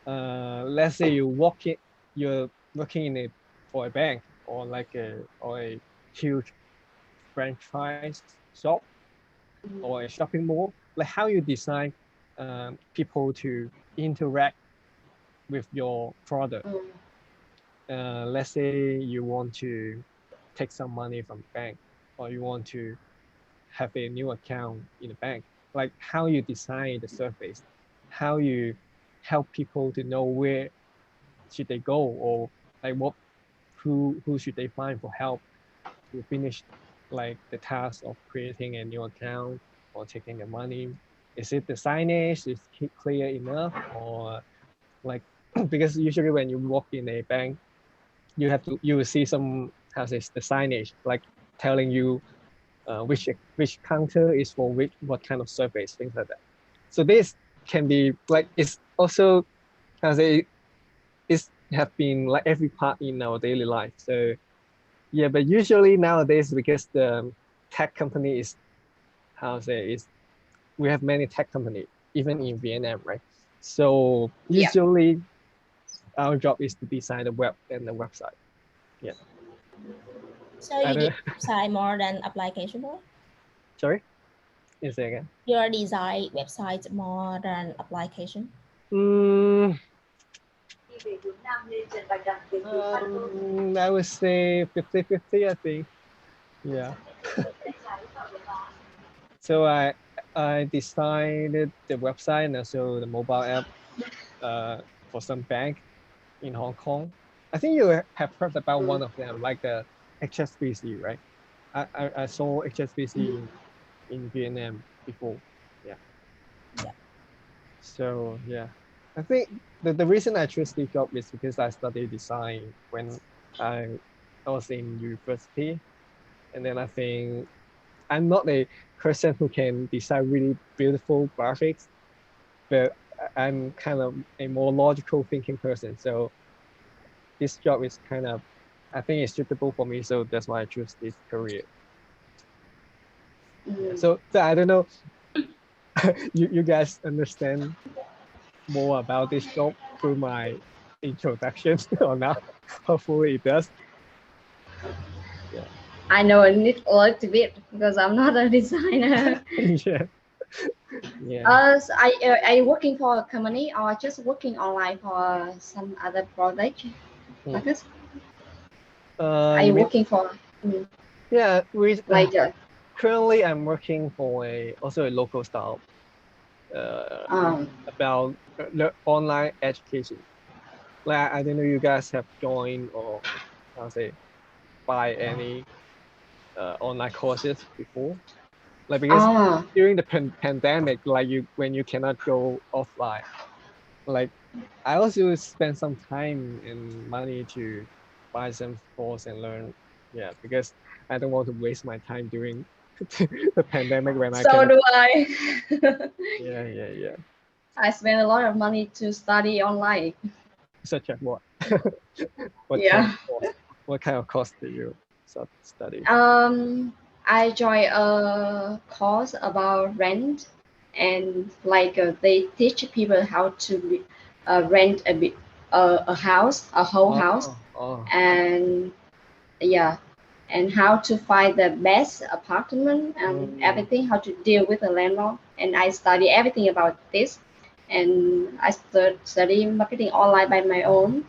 let's say you're working in for a bank or like a huge franchise shop or a shopping mall, like how you design people to interact with your product. Let's say you want to take some money from the bank, or you want to have a new account in the bank. Like how you design the surface, how you help people to know where should they go, or like who should they find for help to finish like the task of creating a new account or taking the money. Is it the signage is clear enough, or like because usually when you walk in a bank, you will see some the signage like telling you which counter is for what kind of surface, things like that. So this can be like, it's also it's have been like every part in our daily life. So yeah, but usually nowadays, because the tech company is we have many tech company even in Vietnam, right? So usually our job is to design the web and the website. Yeah. So you did website more than application, right? Sorry? You say again? Your design website more than application? I would say 50-50, I think. Yeah. So I designed the website and also the mobile app for some bank in Hong Kong. I think you have heard about one of them, like the HSBC, right? I saw HSBC in Vietnam before. Yeah. So yeah, I think the reason I chose this job is because I studied design when I was in university, and then I think I'm not a person who can design really beautiful graphics, but I'm kind of a more logical thinking person. So this job is kind of, I think it's suitable for me. So that's why I choose this career. So I don't know, you guys understand more about this job through my introduction or not? Hopefully it does. Yeah. I know a little bit because I'm not a designer. Yeah. So I working for a company or just working online for some other project like this? I working for yeah, like currently I'm working for also a local startup about online education. Like I don't know you guys have joined or buy any online courses before, like because during the pandemic, like when you cannot go offline, like I also spend some time and money to buy some course and learn. Yeah, because I don't want to waste my time during the pandemic when I so do I. Yeah. I spend a lot of money to study online. Such as what? What kind of course do you study? I joined a course about rent, and like they teach people how to rent a house, a whole house, and and how to find the best apartment and everything, how to deal with the landlord. And I study everything about this, and I study marketing online by my own.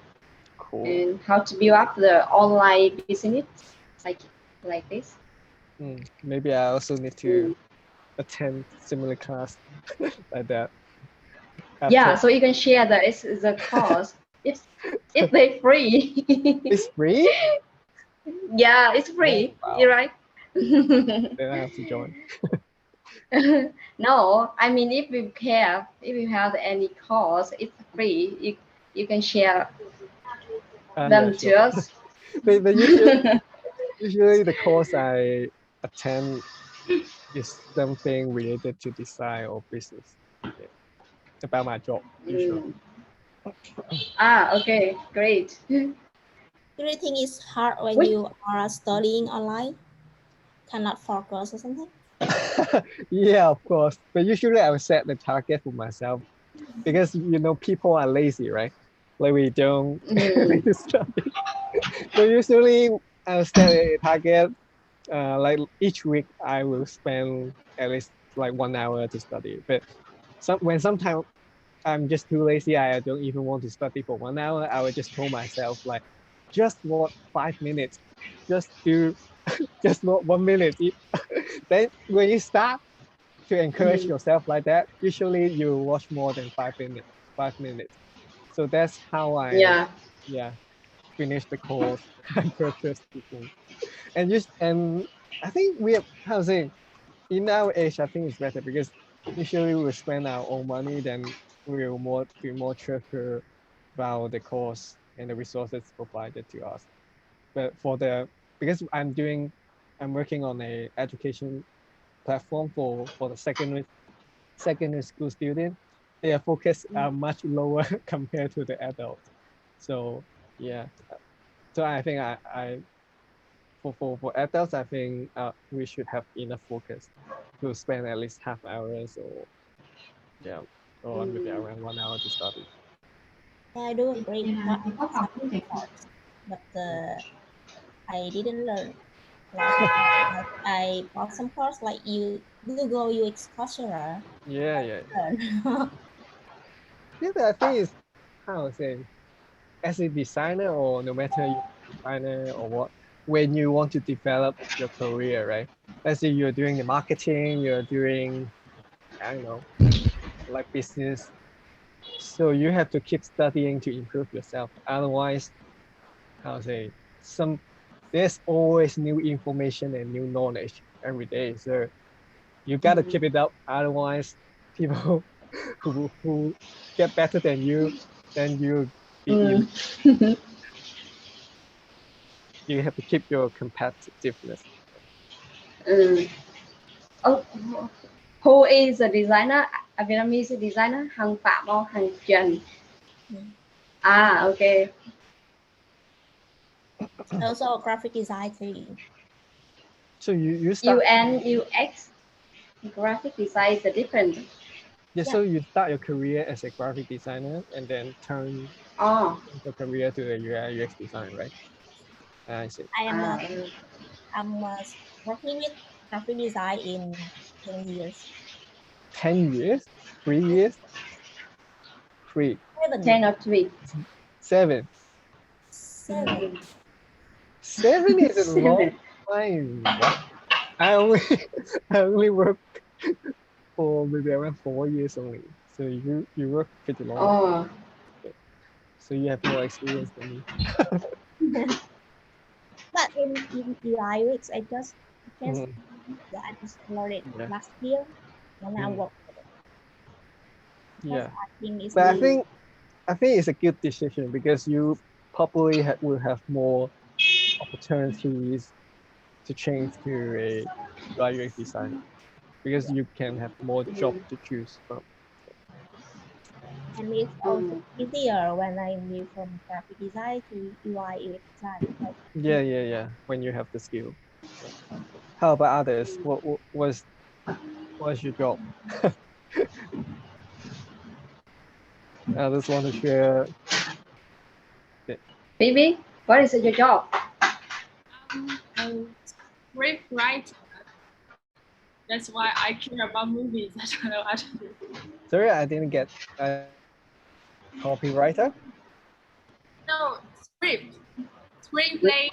Cool. And how to build up the online business like this. Maybe I also need to attend similar class like that. Yeah, so you can share the cost. It's they free. It's free? Yeah, it's free. Oh, wow. You're right. Then I have to join. No, I mean if you have any course, it's free. You can share them to us. But usually the course I attend is something related to design or business. Yeah. About my job usually. Okay, great. Do you think it's hard when you are studying online? Cannot focus or something? Yeah, of course. But usually I will set the target for myself because people are lazy, right? Like we don't study. So usually I'll set a target. Like each week I will spend at least like 1 hour to study. But when sometimes I'm just too lazy, I don't even want to study for 1 hour, I will just tell myself like, just watch 5 minutes, just do, just not 1 minute. Then when you start to encourage yourself like that, usually you watch more than 5 minutes. 5 minutes. So that's how I finish the course and purchase the thing. And I think we have, how to say, in our age, I think it's better because usually we spend our own money, then we will be more careful about the course and the resources provided to us. But because I'm working on a education platform for the secondary school student, their focus are much lower compared to the adults. So yeah, so I think for adults, I think we should have enough focus to spend at least half hours or maybe around 1 hour to study. I do agree. Not but I didn't learn. Like I bought some course like you Google UX Coursera. Yeah. Yeah, but I think it's, how to say, as a designer, or no matter you're a designer or what, when you want to develop your career, right? Let's say you're doing the marketing, you're doing, I don't know, like business. So you have to keep studying to improve yourself. Otherwise, how to say, there's always new information and new knowledge every day. So you gotta keep it up. Otherwise, people who get better than you, then you beat you. You have to keep your competitiveness. Oh, who is a designer? A Vietnamese designer, Hằng Phạm or Hằng Trần? Okay. Also a graphic design too. So you start UX, graphic design is different. Yeah, so you start your career as a graphic designer and then turn your career to a UI UX design, right? I see. I'm working with graphic design in 10 years. 10 years? 3 years? 3. 10 or 3? 7. 7. 7 is a long time. What? I only work for maybe around 4 years only. So you work pretty long. So you have more experience than me. But in UI UX, I just learned it last year when I worked with it. Yeah. But I think it's a good decision because you probably will have more opportunities to change to a UI UX designer because you can have more jobs to choose from. And it's also easier when I move from graphic design to UI UX design. Yeah. When you have the skill. How about others? What's your job? Others want to share. Baby, what is your job? Script writer. That's why I care about movies. I don't know how to do it. Sorry, I didn't get copywriter? No, screenplay.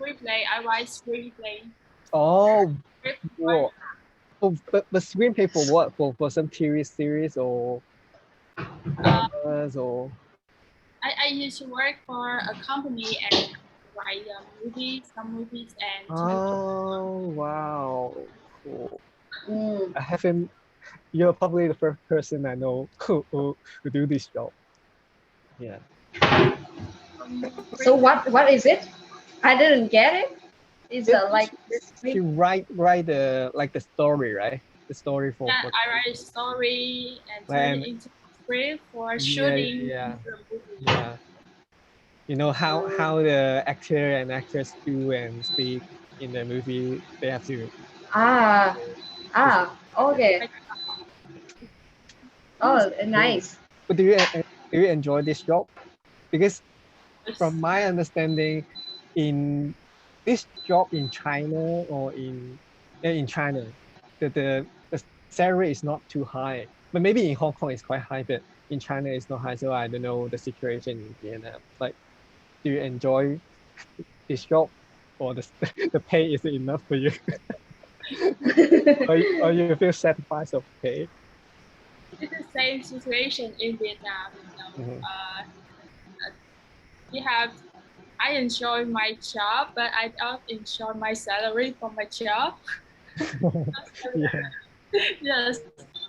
I write screenplay. Oh, what? Oh, but screenplay for what? For some TV series or or? I used to work for a company and write some movies and. Oh wow! Cool. I haven't. You're probably the first person I know who do this job. Yeah. So what is it? I didn't get it. It's like you write the story, right? The story for. Yeah, I write a story and turn it into a script for shooting. Yeah. You know how the actor and actress do and speak in the movie. They have to. Okay. Oh, nice. But do you enjoy this job? Because from my understanding, in this job in China or in China, the salary is not too high but maybe in Hong Kong it's quite high, but in China it's not high. So I don't know the situation in Vietnam. Like, do you enjoy this job, or the pay is enough for you? or you feel satisfied of pay? It's the same situation in Vietnam. I enjoy my job, but I don't enjoy my salary from my job. Yeah. Yes,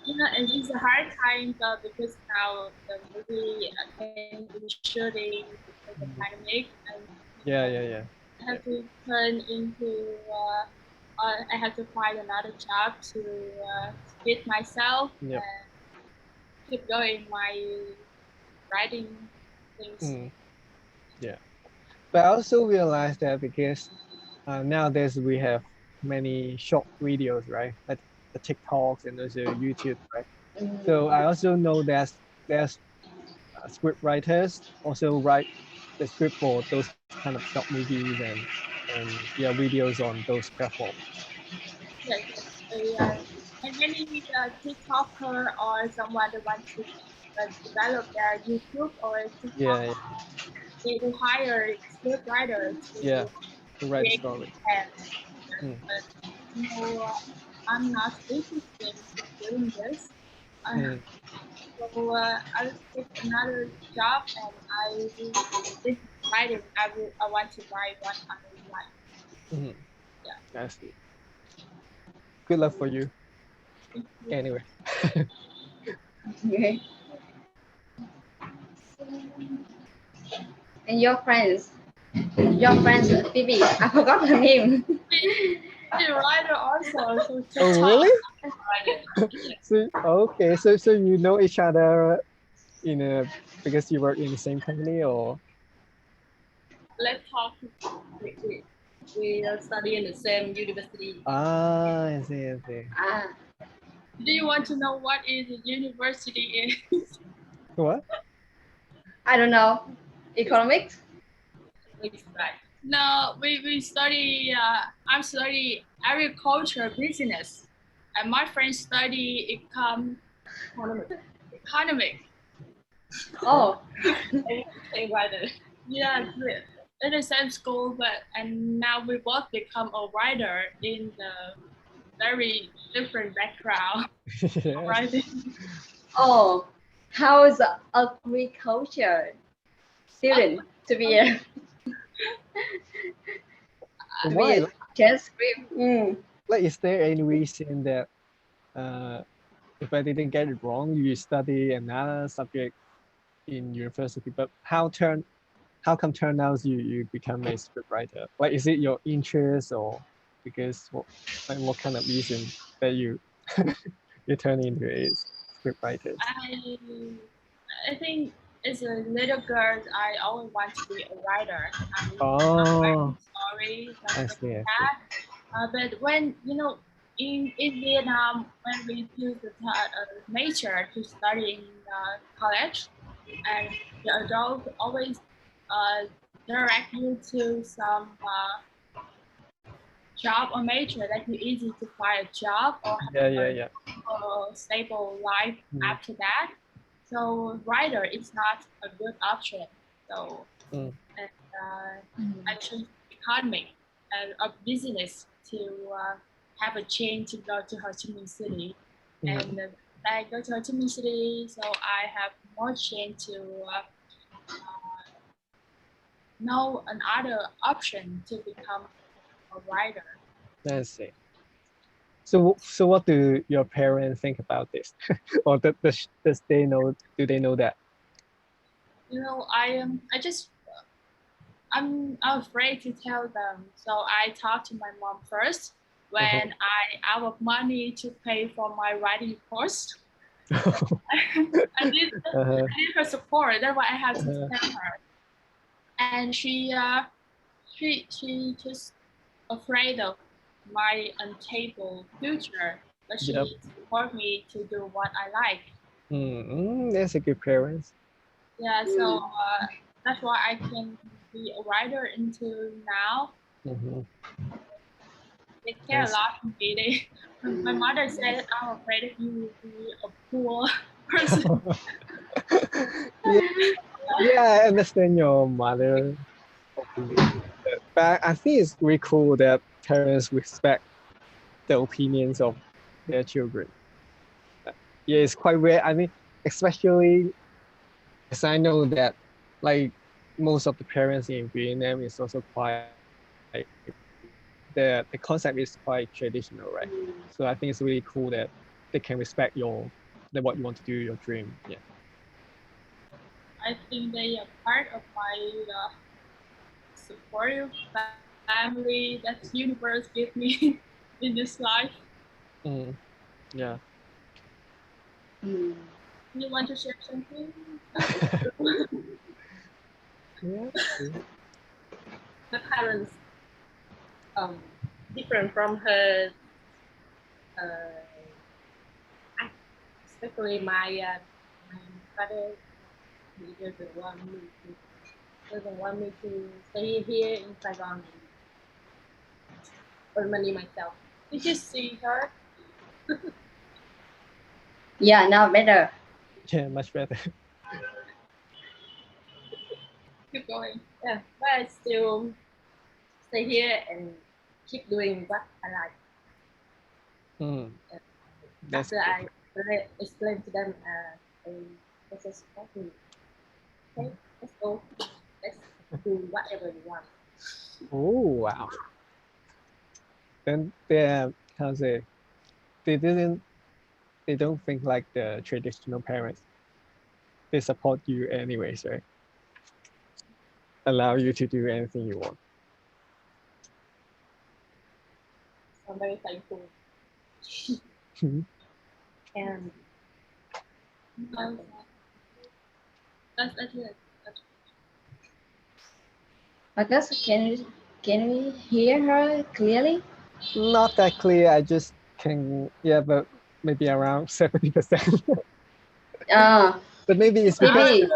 and it's a hard time because now the movie can be shooting because of the pandemic, and Yeah. I have to turn into. I have to find another job to feed myself and keep going my writing things. Yeah, but I also realized that because nowadays we have many short videos, right? Like the TikToks and also YouTube, right? So I also know there's script writers also write the script for those kind of short movies and videos on those platforms. Yes. And many TikToker or someone that wants to develop their YouTube or TikTok, they will hire script writers To write a create story. content. But I'm not interested in doing this. So I'll take another job and I will this writing. I want to write what I like. Yeah. I see. Good luck for you. Anyway. Okay. And your friends, Phoebe, I forgot her name. The writer also. Oh really? So you know each other because you work in the same company, or? Let's talk. We study in the same university. I see. Do you want to know what is the university is? What? I don't know. Economics? Right. No, we study. I'm studying agriculture business, and my friends study economic. Oh. Yeah, in the same school, and now we both become a writer in the very different background. Right? Oh, how is the agriculture student to be a Why? transcript? Like, is there any reason that if I didn't get it wrong, you study another subject in university, but how come turn out you become a script writer? Like, is it your interest, or because what kind of reason that you you turn into a script writer? I think as a little girl, I always want to be a writer. Oh, Stories, I see. but when in Vietnam, when we choose the major to study in college, and the adult always direct you to some job or major that you easy to find a job or have a stable life after that. So writer is not a good option. So I choose economic and a business to have a chance to go to Ho Chi Minh City. And I go to Ho Chi Minh City, so I have more chance to know another option to become a writer. I see. So what do your parents think about this? Or does they know? Do they know that? I'm afraid to tell them. So I talked to my mom first when I out of money to pay for my writing course. I need her support. That's why I have to tell her. And she just afraid of my unstable future, but she support me to do what I like. That's a good parents. Yeah, so that's why I can be a writer until now. They care a lot for me. They My mother said, "I'm afraid that you will be a poor person." Yeah, I understand your mother opinion, but I think it's really cool that parents respect the opinions of their children. Yeah, it's quite rare. I mean, especially as I know that like most of the parents in Vietnam is also quite the concept is quite traditional, right? So I think it's really cool that they can respect what you want to do, your dream. Yeah. I think they are part of my supportive family that universe gave me in this life. Yeah. You want to share something? Yeah. Her parents different from her, especially my father. He doesn't want me to stay here in Saigon and earn money myself. Did you see her? Yeah, now better. Yeah, much better. Keep going. Yeah, but I still stay here and keep doing what I like. That's After I explain to them, they just support me. Okay, let's go. Let's do whatever you want. Oh wow. Then how to say they don't think like the traditional parents. They support you anyways, right? Allow you to do anything you want. So I'm very thankful. And That's it. Marcus, can we hear her clearly? Not that clear. I just can, yeah, but maybe around 70%. But maybe it's because Maybe.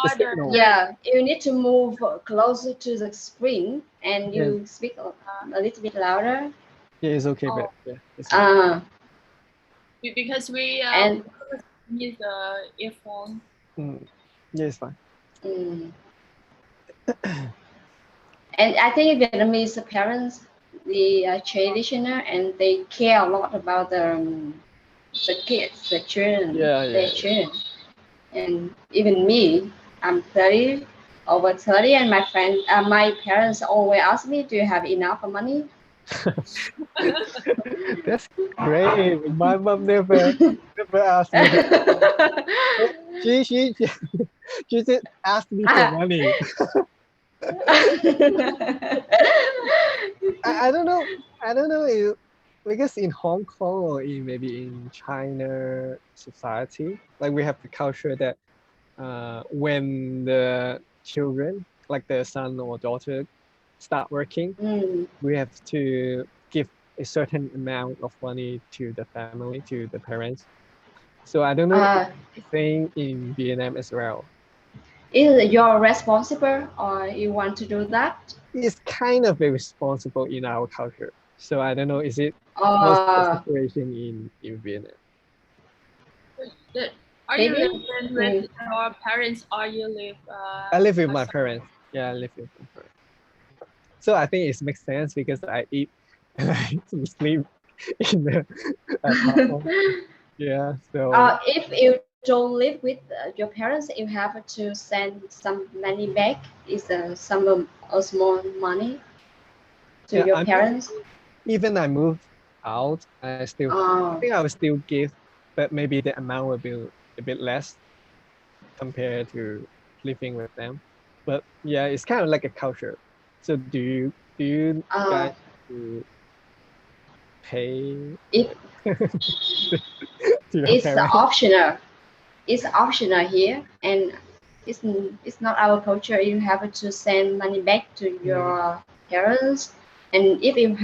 the signal. Yeah, you need to move closer to the screen and you speak a little bit louder. Yeah, it's okay, but yeah, it's okay. Because we use the earphone. Yeah, it's fine. And I think Vietnamese parents, they are traditional and they care a lot about the kids, the children, their children. And even me, I'm 30, over 30, and my parents always ask me, "Do you have enough money?" That's great. My mom never asked me. She just asked me for money. I don't know. If, because in Hong Kong or maybe in China society, like we have the culture that when the children, like the son or daughter, start working, we have to give a certain amount of money to the family, to the parents. So I don't know if it's the same in Vietnam as well. Is you're responsible or you want to do that? It's kind of irresponsible in our culture. So I don't know, is it what's the situation in Vietnam? Are you living with your parents or you live? I live with my parents. Yeah, I live with my parents. So I think it makes sense because I eat and I sleep in the apartment. Yeah. So if you don't live with your parents, you have to send some money back. Is some small money to your parents? Even I move out, I think I will still give, but maybe the amount will be a bit less compared to living with them. But yeah, it's kind of like a culture. So do you guys pay? It's optional. It's optional here, and it's not our culture. You have to send money back to your parents, and if you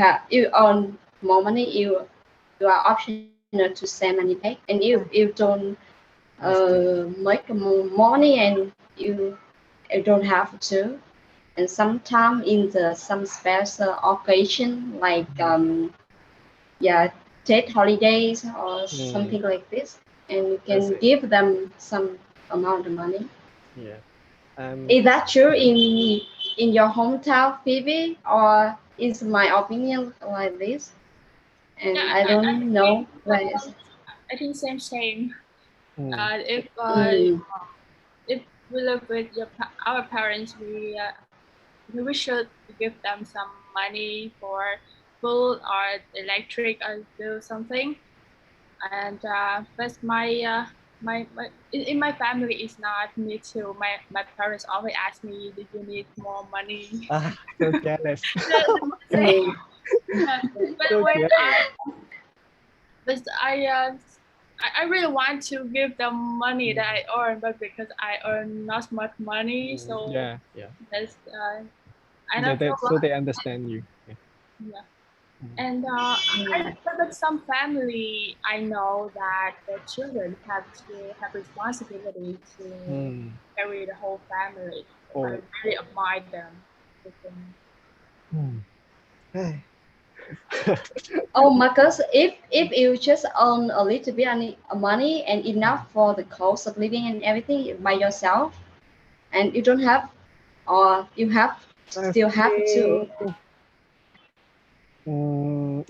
earn more money, you are optional to send money back. And if you don't make more money, and you don't have to. And sometimes in some special occasion like state holidays or something like this, and you can give them some amount of money. Yeah. Is that true in your hometown, Phoebe, or is my opinion like this? And Yeah, I don't know where is it. I think same. If we live with our parents, we should give them some money for food or electric or do something. And but in my family is not me too. My parents always ask me, "Do you need more money?" So jealous. But I really want to give them money that I earn, but because I earn not much money, so that's I don't feel so they understand you. Yeah. And but some family, I know that the children have responsibility to carry the whole family. I really admire them. Oh, Marcus, if you just earn a little bit of money and enough for the cost of living and everything by yourself, and you don't have, or you have still have to.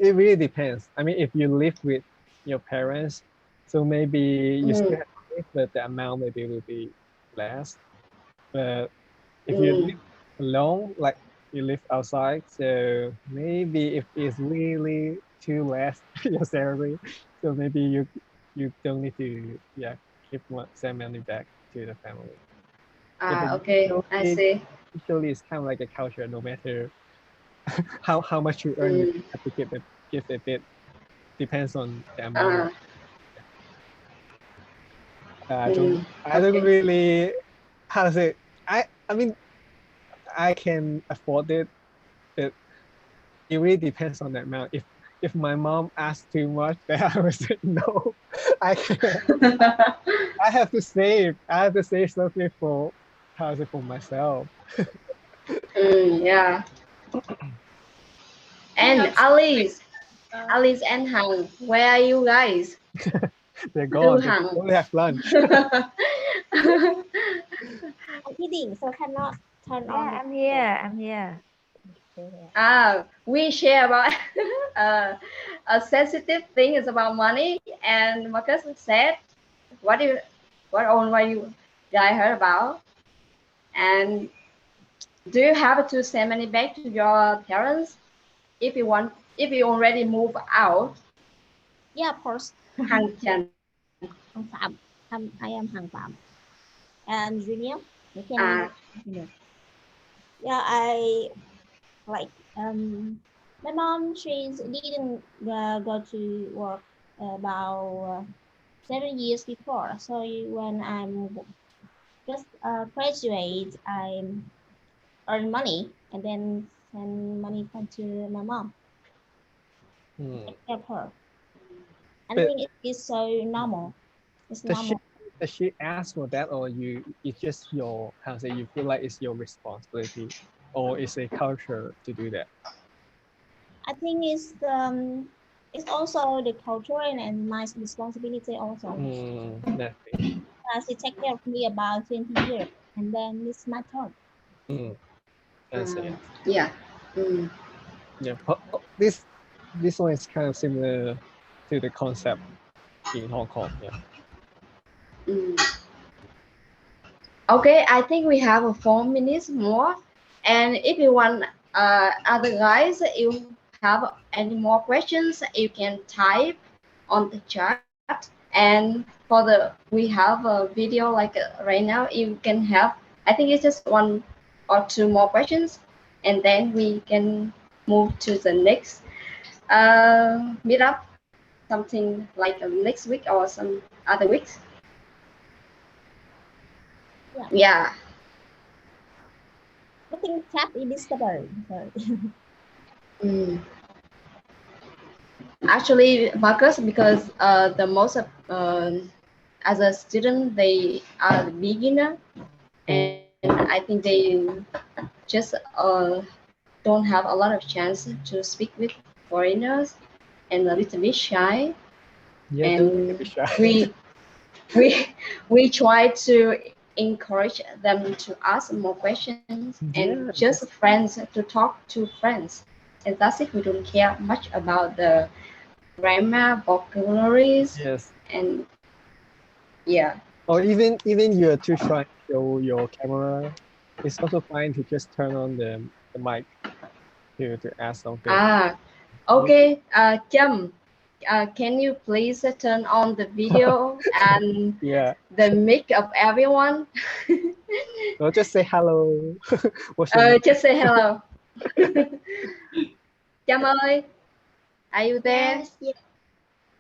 It really depends. I mean, if you live with your parents, so maybe you still have to live, but the amount maybe will be less. But if you live alone, like you live outside, so maybe if it's really too less your salary, so maybe you don't need to keep some money back to the family. Okay, I see. Usually it's kind of like a culture, no matter how much you earn, you have to give a bit. Depends on the amount. I don't really, how to say, I mean, I can afford it, but it really depends on the amount. If my mom asks too much, then I will say no. I can't. I have to save. I have to save something for myself. Yeah. And Alice and Hằng, where are you guys? They're gone. They only have lunch. I'm eating, so cannot turn on. I'm here. We share about a sensitive thing is about money, and Marcus said, what you guys heard about? And do you have to send money back to your parents if you already move out? Yeah, of course. Hằng Phạm. I am Hằng Phạm. And Junior, you can. Yeah, I like my mom. She didn't go to work about 7 years before. So when I'm just graduate, I earn money and then send money to my mom. Take care of her. I think it is so normal. It's normal. Does she ask for that, or it's just your, how to say, you feel like it's your responsibility, or it's a culture to do that? I think it's also the culture and my responsibility also. She take care of me about 20 years, and then it's my turn. I see. Yeah. Yeah. This one is kind of similar to the concept in Hong Kong. Yeah. Okay, I think we have 4 minutes more, and if you want other guys, you have any more questions, you can type on the chat. And we have a video like right now, you can have, I think it's just 1 or 2 more questions, and then we can move to the next meetup, something like next week or some other weeks. Yeah. I think chat is disturbing. Actually, Marcus, because the most of as a student, they are the beginner, and I think they just don't have a lot of chance to speak with foreigners. and a little bit shy. Yeah, And don't be shy. we try to encourage them to ask more questions Yeah. and just friends to talk to friends. And that's it. We don't care much about the grammar, vocabularies, Yes. and yeah. Or even you're too shy to show your camera, it's also fine to just turn on the mic to ask something. Okay. Chum, can you please turn on the video and Yeah. the mic of everyone? Or just say hello. What's your name? Just say hello. Chum ơi, are you there? Yes,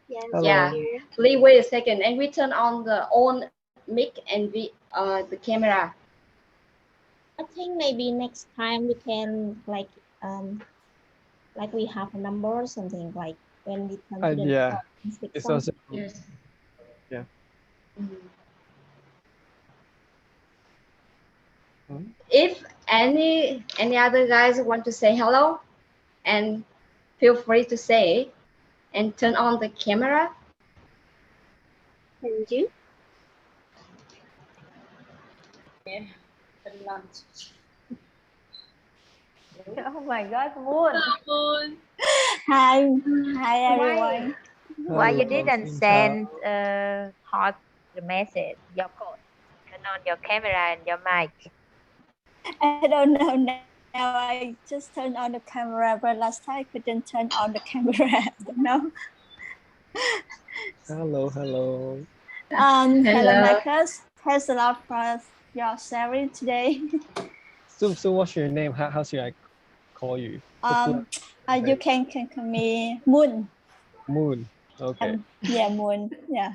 yes, Hello. Yeah. here. Please wait a second, and we turn on the mic and the camera. I think maybe next time we can like we have a number or something, like when we come to the Yeah. speak It's something. also Yes. yeah. If any other guys want to say hello, and feel free to say, and turn on the camera. Thank you. Lunch. Oh my God, Moon. Moon. Hi everyone. Why you Hello, didn't xin send chào. hot the message, your code? Turn on your camera and your mic. I don't know now. I just turned on the camera, but last time I couldn't turn on the camera. I don't know. Hello. Hello Hello. Marcus. Thanks a lot for your sharing today. So what's your name? How should I call you? You can call me Moon. Moon. Okay. Yeah, Moon. Yeah.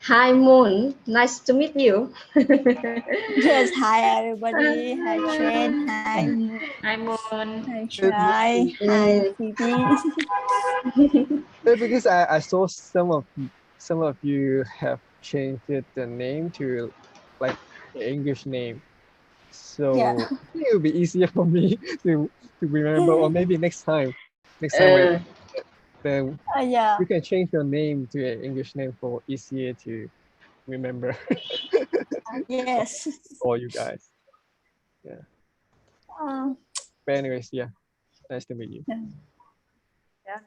Hi Moon, nice to meet you. Yes. Hi everybody. Hi Chuyên. Hi Moon. Hi, Moon. Hi Shai. Hi Phoebe. Because I saw some of you have changed the name to like the English name. So Yeah. I think it would be easier for me to remember, or maybe next time then Yeah. you can change your name to an English name for easier to remember. Yes. For you guys. Yeah. But anyways, yeah. Nice to meet you. Rất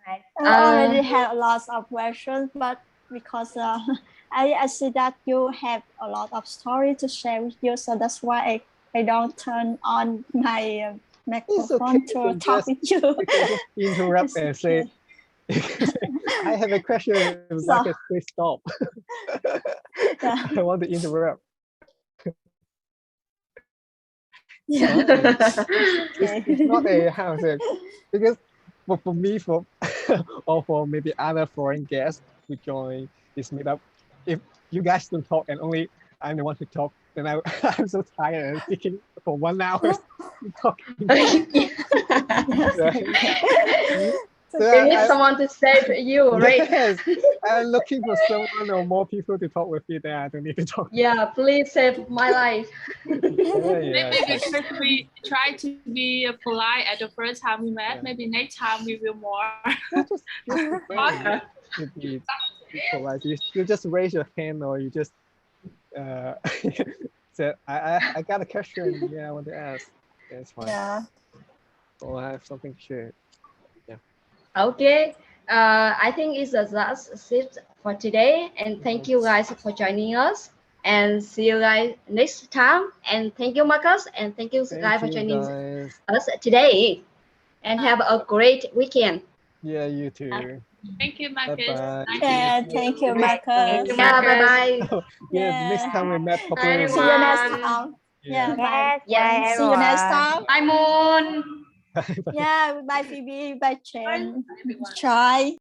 nice. I already had a lot of questions, but because I see that you have a lot of story to share with you, so that's why I don't turn on my microphone to talk with you. You can just interrupt and say, I have a question, Marcus, please stop. I want to interrupt. Yeah. It's not a house, because for me, or for maybe other foreign guests who join this meetup, if you guys don't talk and only I'm the one who talk, then I'm so tired and speaking for 1 hour talking. So you need someone to save you, right? Yes, I'm looking for someone or more people to talk with me. Then I don't need to talk. Yeah, please save my life. Maybe because we try to be polite at the first time we met. Yeah. Maybe next time we will more. Just to be polite. You just raise your hand, or you just said, I got a question. Yeah, I want to ask. Yeah, it's fine. Yeah. Or I have something to share. Okay. I think it's that's it for today, and thank you guys for joining us, and see you guys next time. And thank you, Marcus, and thank you guys for joining us today, and have a great weekend. Yeah, you too. Thank you, Marcus. Bye-bye. Yeah, thank you, Marcus. Yeah, bye bye. Yeah, next time we met properly. See you next time. Yeah, bye. Yes, See you next everyone. time. Bye, Moon. Yeah, bye Phoebe, bye Chen. Try.